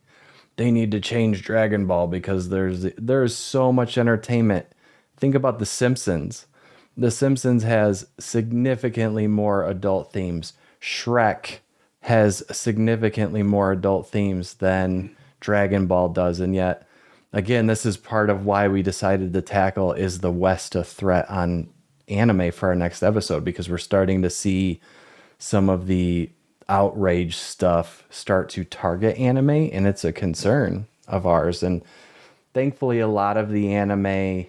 they need to change Dragon Ball because there's so much entertainment. Think about The Simpsons. The Simpsons has significantly more adult themes. Shrek has significantly more adult themes than Dragon Ball does. And yet, again, this is part of why we decided to tackle Is the West a Threat on anime for our next episode, because we're starting to see some of the outrage stuff start to target anime, and it's a concern of ours. And thankfully, a lot of the anime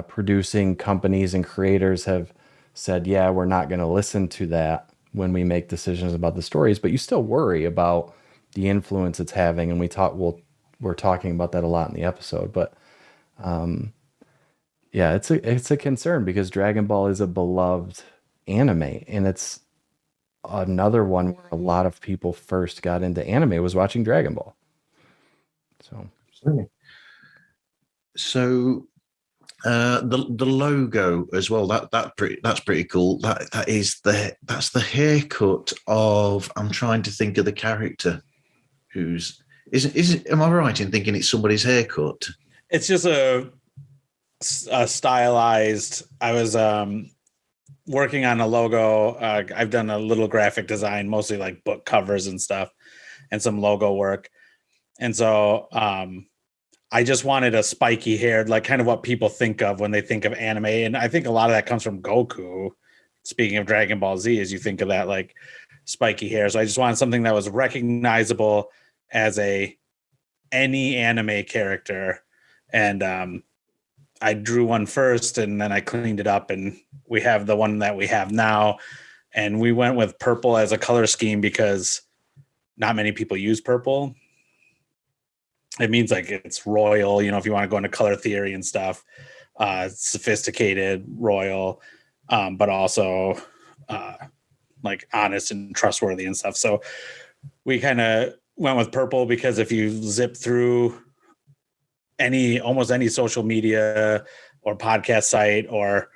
producing companies and creators have said, yeah, we're not going to listen to that when we make decisions about the stories, but you still worry about the influence it's having. And we're talking about that a lot in the episode, but it's a concern because Dragon Ball is a beloved anime, and it's another one where a lot of people first got into anime was watching Dragon Ball. So the logo as well, that's pretty cool. That's the haircut of, I'm trying to think of the character who's am I right in thinking it's somebody's haircut? It's just a stylized. I was working on a logo. I've done a little graphic design, mostly like book covers and stuff, and some logo work. And so I just wanted a spiky haired, like kind of what people think of when they think of anime. And I think a lot of that comes from Goku. Speaking of Dragon Ball Z, as you think of that, like spiky hair. So I just wanted something that was recognizable as any anime character. And I drew one first, and then I cleaned it up, and we have the one that we have now. And we went with purple as a color scheme because not many people use purple. It means like it's royal, if you want to go into color theory and stuff, sophisticated, royal, but also like honest and trustworthy and stuff. So we kind of went with purple because if you zip through almost any social media or podcast site or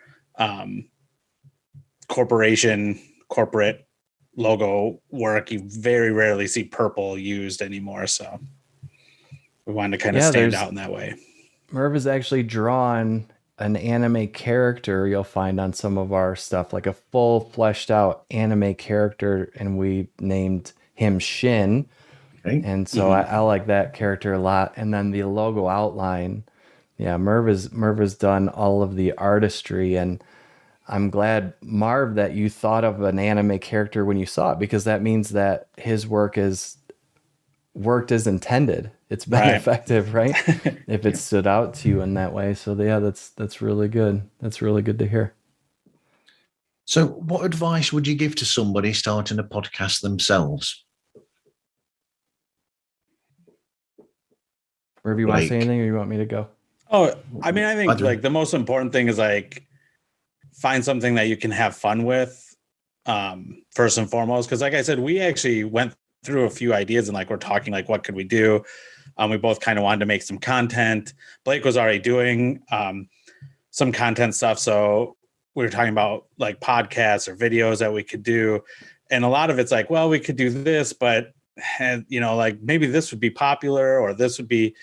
corporate logo work, you very rarely see purple used anymore. So we wanted to kind of stand out in that way. Merv has actually drawn an anime character you'll find on some of our stuff, like a full fleshed out anime character, and we named him Shin. Okay. And so I like that character a lot. And then the logo outline, Merv has done all of the artistry, and I'm glad, Marv, that you thought of an anime character when you saw it, because that means that his work is worked as intended. It's been effective, right? If it stood out to you in that way. So that's really good. That's really good to hear. So what advice would you give to somebody starting a podcast themselves? Merv, you want to say anything, or you want me to go? Oh, I mean, I think like the most important thing is like find something that you can have fun with first and foremost. Because like I said, we actually went through a few ideas and like we're talking like what could we do. We both kind of wanted to make some content. Blake was already doing some content stuff, so we were talking about like podcasts or videos that we could do, and a lot of it's like, well, we could do this, but like maybe this would be popular or this would be.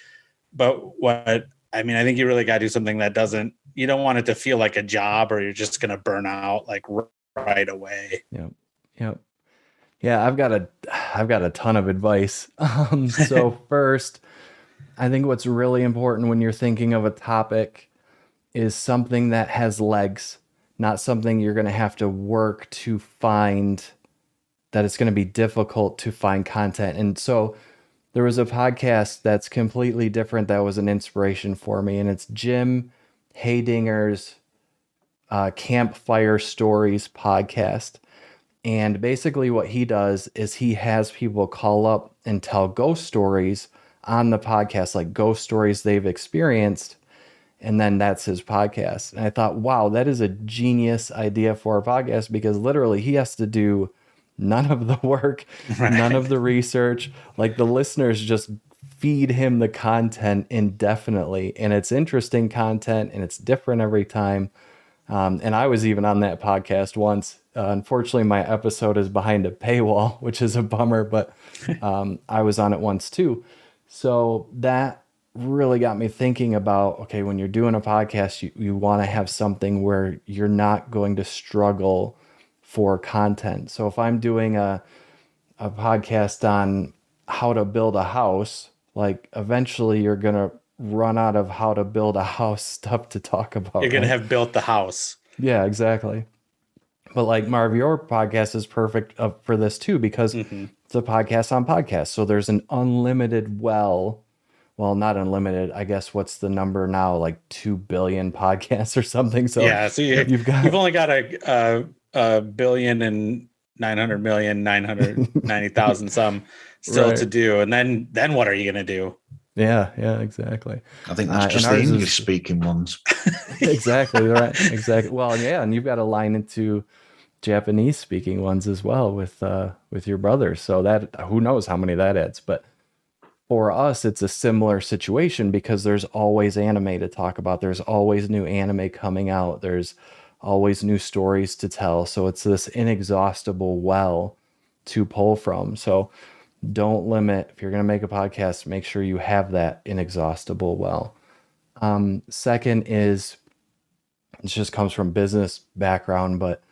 But what I mean, I think you really got to do something that you don't want it to feel like a job or you're just going to burn out like right away. Yep. Yeah, I've got a ton of advice. So first, I think what's really important when you're thinking of a topic is something that has legs, not something you're going to have to work to find, that it's going to be difficult to find content. And so there was a podcast that's completely different that was an inspiration for me, and it's Jim Heydinger's Campfire Stories podcast. And basically what he does is he has people call up and tell ghost stories on the podcast, like ghost stories they've experienced. And then that's his podcast. And I thought, wow, that is a genius idea for a podcast, because literally he has to do none of the work, right, none of the research. Like the listeners just feed him the content indefinitely. And it's interesting content and it's different every time. And I was even on that podcast once. Unfortunately, my episode is behind a paywall, which is a bummer, but I was on it once too. So that really got me thinking about, okay, when you're doing a podcast, you want to have something where you're not going to struggle for content. So if I'm doing a podcast on how to build a house, like eventually you're going to run out of how to build a house stuff to talk about. You're going to have built the house. Yeah, exactly. But like Marv, your podcast is perfect for this too, because it's a podcast on podcasts. So there's an unlimited well, not unlimited. I guess what's the number now? Like 2 billion podcasts or something. So yeah, so you've only got a billion and 900,990,000 some still right to do. And then what are you going to do? Yeah, exactly. I think that's just the English speaking ones. Exactly, right. Exactly. Well, yeah, and you've got to line into Japanese speaking ones as well with your brothers. So that, who knows how many that adds. But for us, it's a similar situation because there's always anime to talk about. There's always new anime coming out. There's always new stories to tell. So it's this inexhaustible well to pull from. So don't limit. If you're going to make a podcast, make sure you have that inexhaustible well. Second is, it just comes from business background, but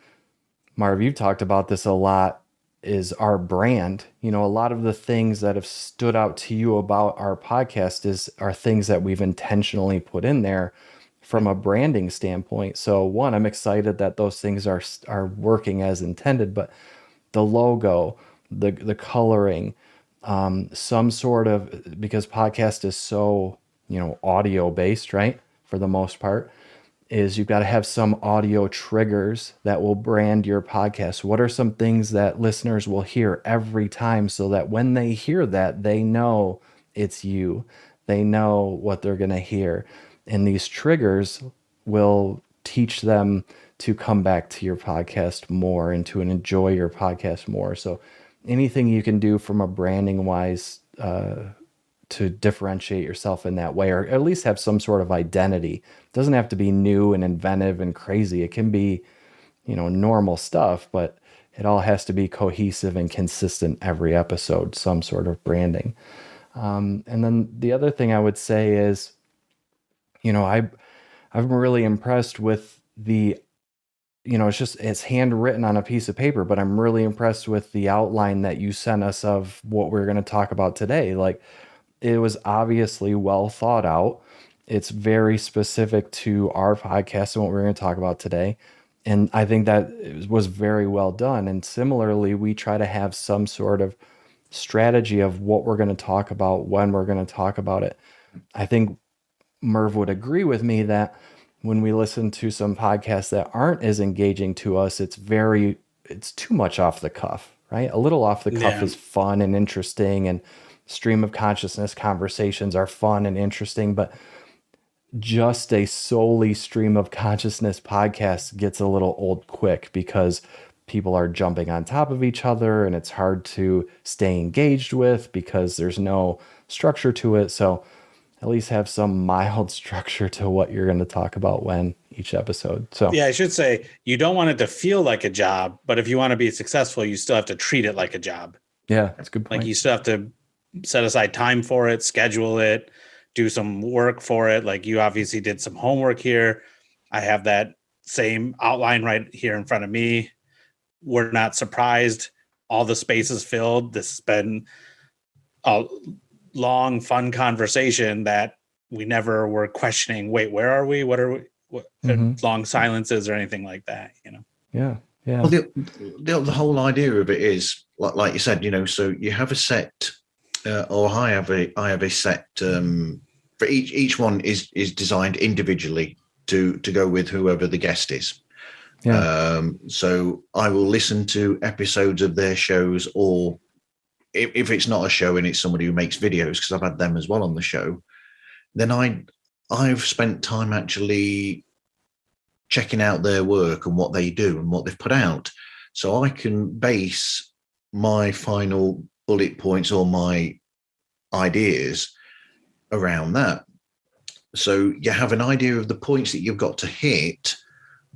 Marv, you've talked about this a lot, is our brand. A lot of the things that have stood out to you about our podcast are things that we've intentionally put in there from a branding standpoint. So one, I'm excited that those things are working as intended, but the logo, the coloring, some sort of, because podcast is so, audio based, right? For the most part, is you've got to have some audio triggers that will brand your podcast. What are some things that listeners will hear every time so that when they hear that, they know it's you, they know what they're going to hear. And these triggers will teach them to come back to your podcast more and to enjoy your podcast more. So anything you can do from a branding wise to differentiate yourself in that way, or at least have some sort of identity. It doesn't have to be new and inventive and crazy. It can be, normal stuff, but it all has to be cohesive and consistent every episode, some sort of branding. And then the other thing I would say is, I'm really impressed with the, it's handwritten on a piece of paper, but I'm really impressed with the outline that you sent us of what we're going to talk about today. Like, it was obviously well thought out. It's very specific to our podcast and what we're going to talk about today. And I think that it was very well done. And similarly, we try to have some sort of strategy of what we're going to talk about, when we're going to talk about it. I think Merv would agree with me that when we listen to some podcasts that aren't as engaging to us, it's too much off the cuff, right? A little off the cuff is fun and interesting, and stream of consciousness conversations are fun and interesting, but just a solely stream of consciousness podcast gets a little old quick because people are jumping on top of each other and it's hard to stay engaged with because there's no structure to it. So at least have some mild structure to what you're going to talk about when each episode. So yeah, I should say you don't want it to feel like a job, but if you want to be successful, you still have to treat it like a job. yeah, that's a good point. Like you still have to set aside time for it, schedule it, do some work for it. Like you obviously did some homework here. I have that same outline right here in front of me. We're not surprised. All the space is filled. This has been a long, fun conversation that we never were questioning. Wait, where are we? What are we? What, long silences or anything like that, you know? Yeah. Yeah. Well, the whole idea of it is, like you said, you know, so you have a set, or I have a set for each one is designed individually to go with whoever the guest is. Yeah. So I will listen to episodes of their shows, or if it's not a show and it's somebody who makes videos, because I've had them as well on the show, then I've spent time actually checking out their work and what they do and what they've put out. So I can base my final bullet points or my ideas around that. So you have an idea of the points that you've got to hit,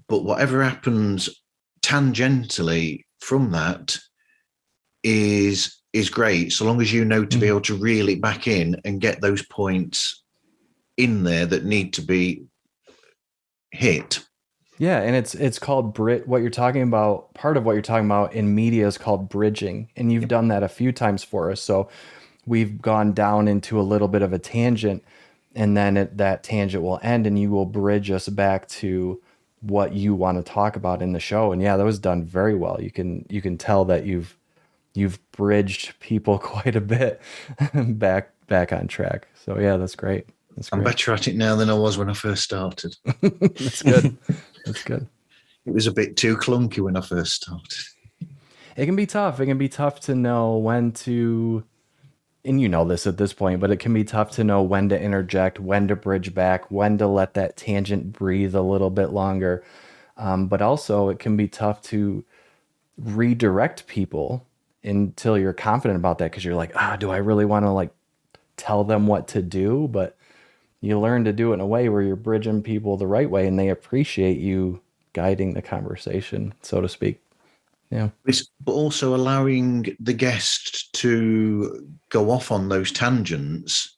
but whatever happens tangentially from that is great, so long as you know to be able to reel it back in and get those points in there that need to be hit. Yeah, and it's called what you're talking about, part of what you're talking about in media is called bridging, and you've done that a few times for us. So we've gone down into a little bit of a tangent, and then that tangent will end and you will bridge us back to what you want to talk about in the show. And yeah, that was done very well. You can tell that you've bridged people quite a bit back on track. So yeah, that's great. I'm better at it now than I was when I first started. That's good. That's good. It was a bit too clunky when I first started. It can be tough. It can be tough to know when to, and you know this at this point, but it can be tough to know when to interject, when to bridge back, when to let that tangent breathe a little bit longer. But also it can be tough to redirect people until you're confident about that, because you're like, do I really want to like tell them what to do? But you learn to do it in a way where you're bridging people the right way and they appreciate you guiding the conversation, so to speak. Yeah. But also allowing the guest to go off on those tangents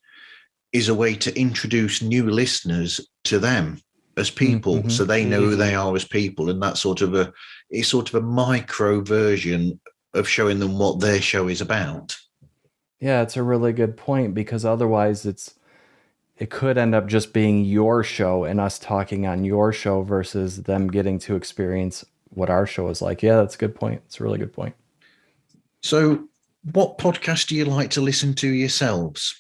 is a way to introduce new listeners to them as people, so they know who they are as people, and that's sort of a micro version of showing them what their show is about. Yeah, it's a really good point, because otherwise it could end up just being your show and us talking on your show versus them getting to experience what our show is like. Yeah, that's a good point. It's a really good point. So what podcast do you like to listen to yourselves?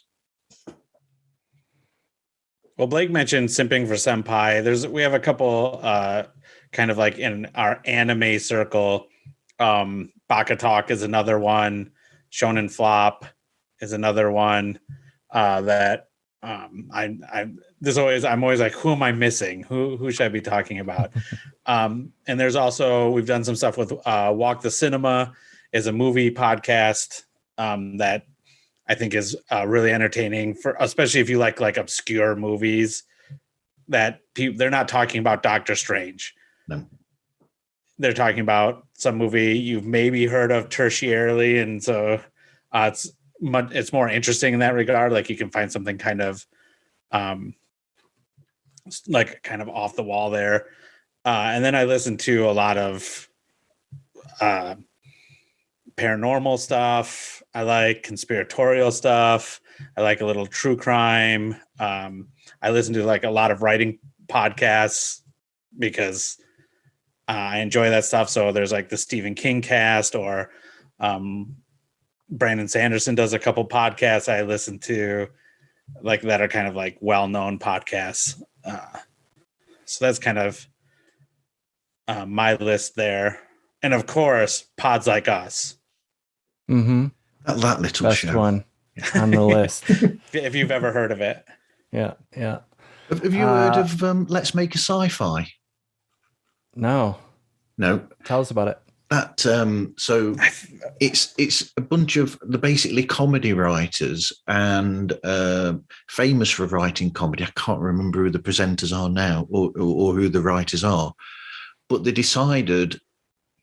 Well, Blake mentioned Simping for Senpai. We have a couple kind of like in our anime circle. Baka Talk is another one. Shonen Flop is another one that I'm always like, who am I missing? Who should I be talking about? And there's also, we've done some stuff with Walk the Cinema is a movie podcast that I think is really entertaining, for especially if you like obscure movies that they're not talking about Doctor Strange. No. They're talking about some movie you've maybe heard of tertiarily, and so it's more interesting in that regard. Like you can find something kind of like kind of off the wall there. And then I listen to a lot of paranormal stuff. I like conspiratorial stuff. I like a little true crime. I listen to like a lot of writing podcasts because I enjoy that stuff. So there's like the Stephen King cast, or Brandon Sanderson does a couple podcasts I listen to, like that are kind of like well-known podcasts. So that's kind of my list there. And of course, Pods Like Us. Mm-hmm. That little best show. One on the list. If you've ever heard of it. Yeah. Have you heard of Let's Make a Sci-Fi? No. No. Tell us about it. that so it's a bunch of the basically comedy writers and famous for writing comedy. I can't remember who the presenters are now or who the writers are, but they decided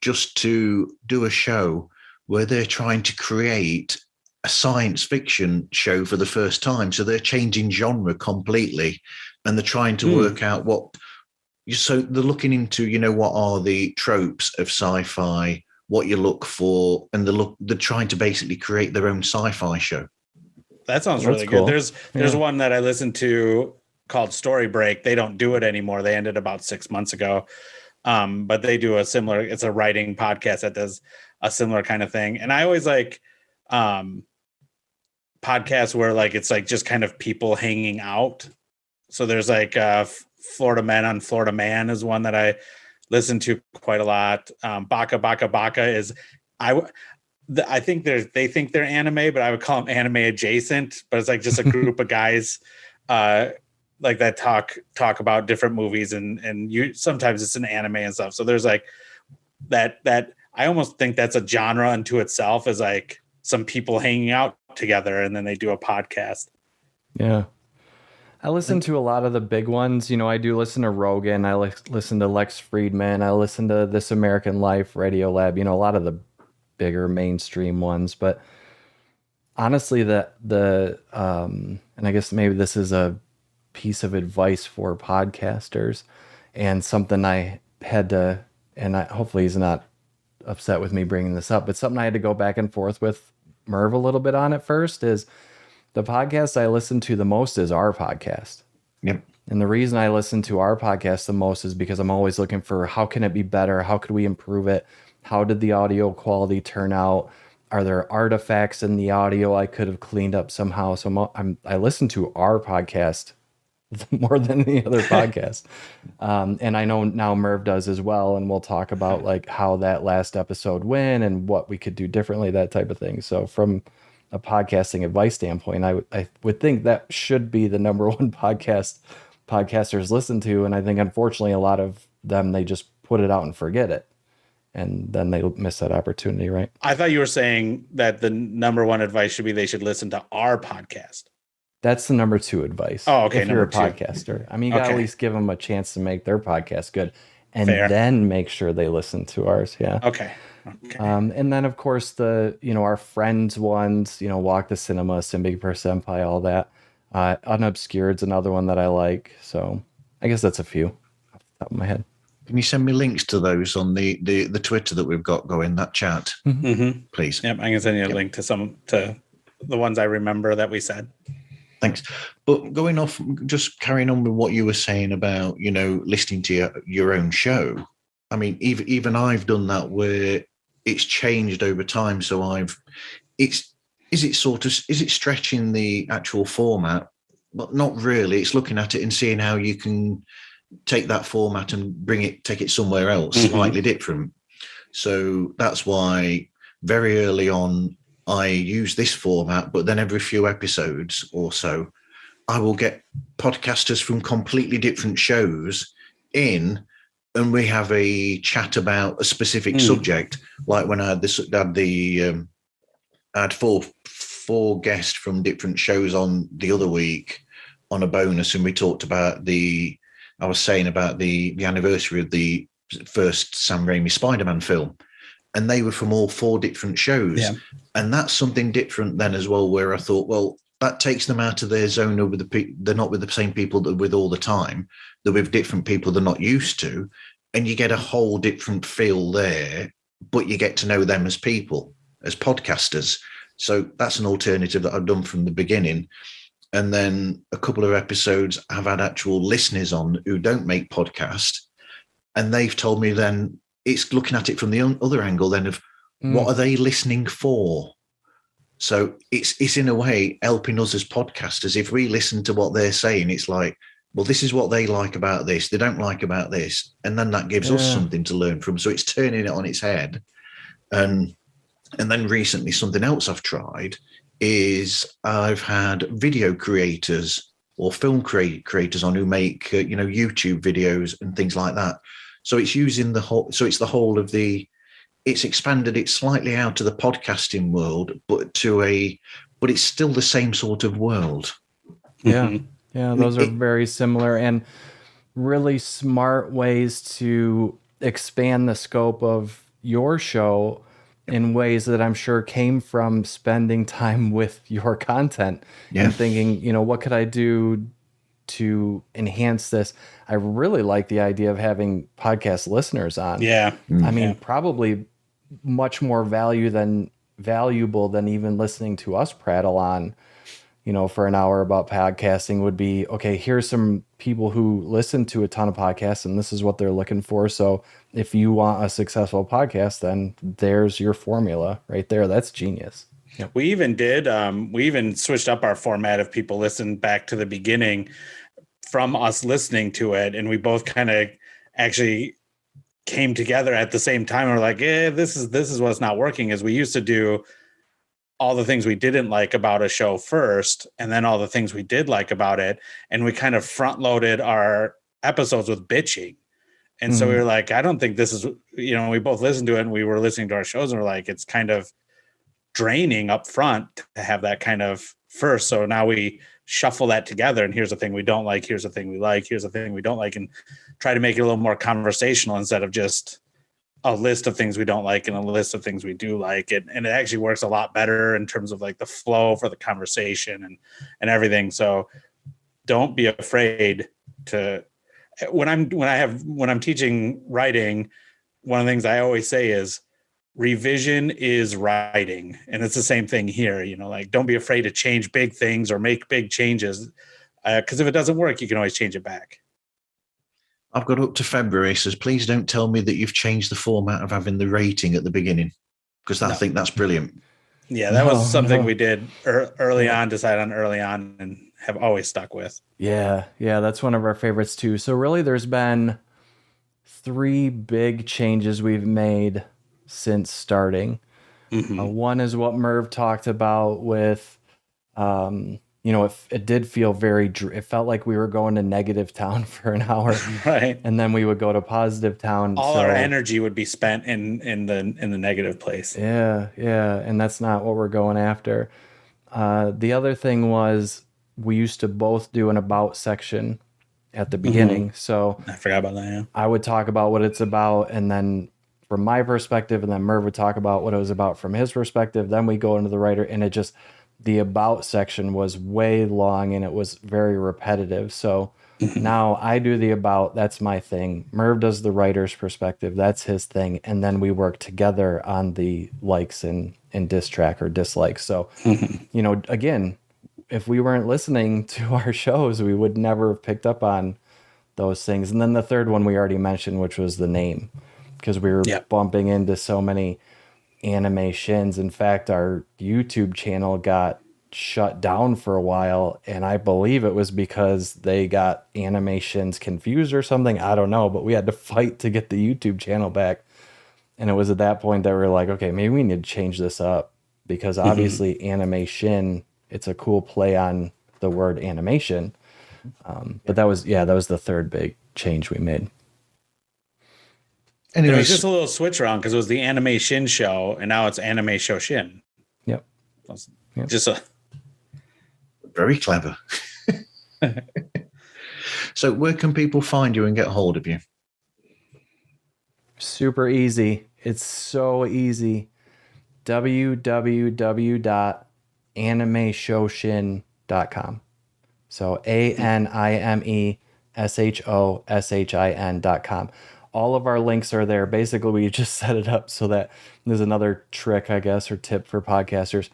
just to do a show where they're trying to create a science fiction show for the first time. So they're changing genre completely, and they're trying to work out what. So they're looking into, what are the tropes of sci-fi, what you look for, and they're trying to basically create their own sci-fi show. That sounds really cool. good. There's one that I listened to called Story Break. They don't do it anymore. They ended about 6 months ago. But they do it's a writing podcast that does a similar kind of thing. And I always like podcasts where like it's like just kind of people hanging out. So there's like Florida Man on Florida Man is one that I listen to quite a lot. Baka Baka Baka is I think they think they're anime, but I would call them anime adjacent. But it's like just a group of guys like that talk about different movies and you sometimes it's an anime and stuff. So there's like that I almost think that's a genre unto itself, is like some people hanging out together and then they do a podcast. Yeah. I listen to a lot of the big ones. I do listen to Rogan. I listen to Lex Friedman. I listen to This American Life, Radio Lab, a lot of the bigger mainstream ones. But honestly, and I guess maybe this is a piece of advice for podcasters and something I had to, and hopefully he's not upset with me bringing this up, but something I had to go back and forth with Merv a little bit on at first is, the podcast I listen to the most is our podcast. Yep. And the reason I listen to our podcast the most is because I'm always looking for how can it be better? How could we improve it? How did the audio quality turn out? Are there artifacts in the audio I could have cleaned up somehow? So I listen to our podcast more than any other podcast. And I know now Merv does as well. And we'll talk about like how that last episode went and what we could do differently, that type of thing. So from a podcasting advice standpoint, I would think that should be the number one podcast podcasters listen to. And I think, unfortunately, a lot of them, they just put it out and forget it. And then they miss that opportunity, right? I thought you were saying that the number one advice should be they should listen to our podcast. That's the number two advice. Oh, okay. If you're a podcaster. I mean, you got to at least give them a chance to make their podcast good and then make sure they listen to ours. Yeah. Okay. And then, of course, our friends ones, Walk the Cinema, Symbic Per Senpai, all that. Unobscured's another one that I like. So I guess that's a few off the top of my head. Can you send me links to those on the Twitter that we've got going, that chat, please? Yep, I can send you a link to the ones I remember that we said. Thanks. But going off, just carrying on with what you were saying about, listening to your own show. I mean, even I've done that where it's changed over time. So is it stretching the actual format? But not really. It's looking at it and seeing how you can take that format and take it somewhere else, slightly different. So that's why very early on I use this format, but then every few episodes or so, I will get podcasters from completely different shows in, and we have a chat about a specific subject. Like when I had four guests from different shows on the other week on a bonus, and we talked about I was saying about the anniversary of the first Sam Raimi Spider-Man film, and they were from all four different shows. Yeah. And that's something different then as well, where I thought, well, that takes them out of their zone over they're not with the same people that with all the time. They're with different people they're not used to, and you get a whole different feel there, but you get to know them as people, as podcasters. So that's an alternative that I've done from the beginning. And then a couple of episodes I've had actual listeners on who don't make podcasts, and they've told me then it's looking at it from the other angle then of what are they listening for? So it's in a way helping us as podcasters. If we listen to what they're saying, it's like, well, this is what they like about this. They don't like about this. And then that gives us something to learn from. So it's turning it on its head. And then recently something else I've tried is I've had video creators or film creators on who make, YouTube videos and things like that. So it's using it's the whole of the it's expanded it slightly out of the podcasting world, but it's still the same sort of world. Yeah. Yeah. Those are very similar and really smart ways to expand the scope of your show in ways that I'm sure came from spending time with your content and thinking, what could I do to enhance this? I really like the idea of having podcast listeners on. Yeah. I mean, probably much more valuable than even listening to us prattle on, for an hour about podcasting would be, okay, here's some people who listen to a ton of podcasts and this is what they're looking for. So if you want a successful podcast, then there's your formula right there. That's genius. Yep. We even switched up our format if people listen back to the beginning from us listening to it. And we both kind of actually came together at the same time. We're like, this is what's not working. Is we used to do all the things we didn't like about a show first, and then all the things we did like about it. And we kind of front loaded our episodes with bitching. And so we were like, I don't think this is, we both listened to it and we were listening to our shows and we're like, it's kind of draining up front to have that kind of first. So now we shuffle that together and here's the thing we don't like. Here's the thing we like. Here's the thing we don't like, and try to make it a little more conversational instead of just a list of things we don't like and a list of things we do like. And it actually works a lot better in terms of like the flow for the conversation and everything. So don't be afraid to, when I'm teaching writing, one of the things I always say is revision is writing. And it's the same thing here, like don't be afraid to change big things or make big changes. Cause if it doesn't work, you can always change it back. I've got up to February, so please don't tell me that you've changed the format of having the rating at the beginning, because I think that's brilliant. Yeah, that was something we did early on, decided on early on, and have always stuck with. Yeah, that's one of our favorites too. So really there's been 3 big changes we've made since starting. One is what Merv talked about with, it did feel it felt like we were going to negative town for an hour, right? And then we would go to positive town. All our energy would be spent in the negative place. Yeah, and that's not what we're going after. The other thing was we used to both do an about section at the beginning. So I forgot about that. Yeah. I would talk about what it's about, and then from my perspective, and then Merv would talk about what it was about from his perspective. Then we go into the writer, and the about section was way long and it was very repetitive. So now I do the about, that's my thing. Merv does the writer's perspective, that's his thing. And then we work together on the likes and diss track or dislikes. So, again, if we weren't listening to our shows, we would never have picked up on those things. And then the third one we already mentioned, which was the name, because we were bumping into so many Anime Shins. In fact, our YouTube channel got shut down for a while, and I believe it was because they got Anime Shins confused or something. I don't know, but we had to fight to get the YouTube channel back. And it was at that point that we were like, okay, maybe we need to change this up, because obviously Anime Shin, it's a cool play on the word animation. But that was the third big change we made. Anyways, it was just a little switch around because it was the Anime Shin show, and now it's Anime Shoshin. Yep. Just very clever. So where can people find you and get hold of you? Super easy. It's so easy. www.animeshoshin.com. So ANIMESHOSHIN.com. All of our links are there. Basically, we just set it up so that there's another trick, I guess, or tip for podcasters.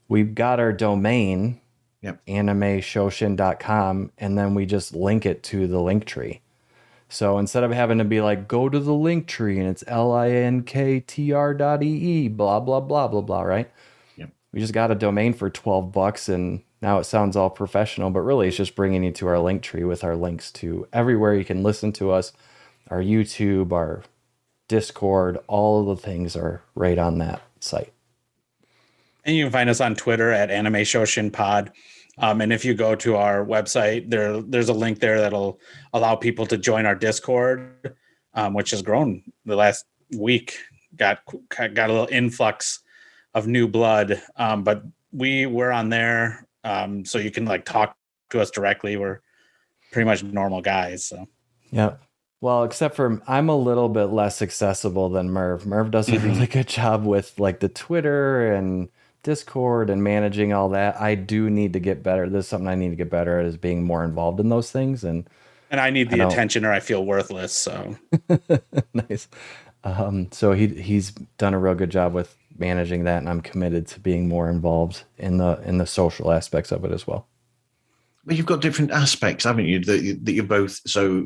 We've got our domain, animeshoshin.com, and then we just link it to the link tree. So instead of having to be like, go to the link tree and it's linktr.ee, blah, blah, blah, blah, blah, right? Yep. We just got a domain for $12 and now it sounds all professional, but really it's just bringing you to our link tree with our links to everywhere you can listen to us. Our YouTube, our Discord, all of the things are right on that site. And you can find us on Twitter at Anime Shoshin Pod. And if you go to our website, there's a link there that'll allow people to join our Discord, which has grown the last week got a little influx of new blood. But we were on there, so you can like talk to us directly. We're pretty much normal guys. So yeah. Well, except for I'm a little bit less accessible than Merv. Merv does a really good job with like the Twitter and Discord and managing all that. I do need to get better. This is something I need to get better at, is being more involved in those things. And I need the attention or I feel worthless. So nice. So he's done a real good job with managing that, and I'm committed to being more involved in the social aspects of it as well. Well, you've got different aspects, haven't you? That you're both. So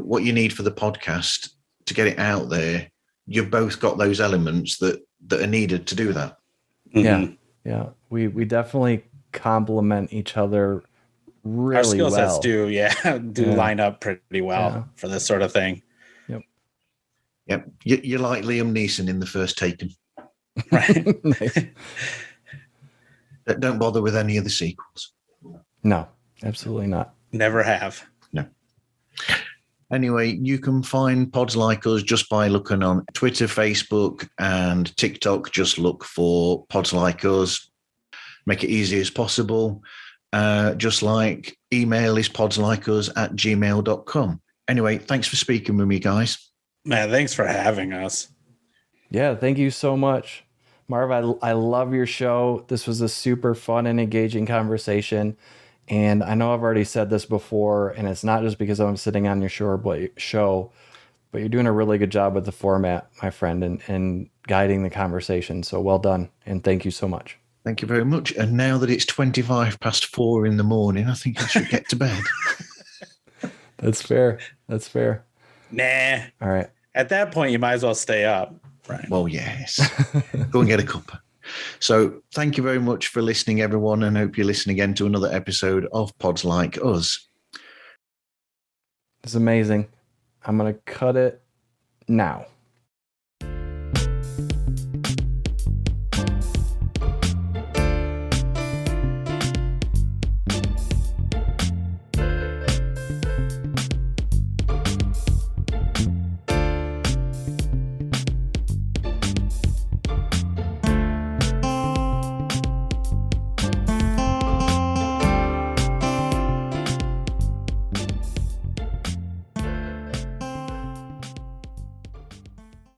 what you need for the podcast to get it out there. You've both got those elements that are needed to do that. Mm-hmm. Yeah. We definitely complement each other really well. Our skill sets do line up pretty well for this sort of thing. Yep. You're like Liam Neeson in The First Taken. Right. Nice. Don't bother with any of the sequels. No, absolutely not. Never have. No. Anyway, you can find Pods Like Us just by looking on Twitter, Facebook, and TikTok. Just look for Pods Like Us. Make it easy as possible. Just like email is podslikeus@gmail.com. Anyway, thanks for speaking with me, guys. Man, thanks for having us. Yeah, thank you so much. Marv, I love your show. This was a super fun and engaging conversation. And I know I've already said this before, and it's not just because I'm sitting on your show, but you're doing a really good job with the format, my friend, and guiding the conversation. So well done. And thank you so much. Thank you very much. And now that it's 4:25 in the morning, I think I should get to bed. That's fair. Nah. All right. At that point, you might as well stay up. Right. Well, yes. Go and get a cuppa. So thank you very much for listening, everyone, and hope you listen again to another episode of Pods Like Us. It's amazing. I'm going to cut it now.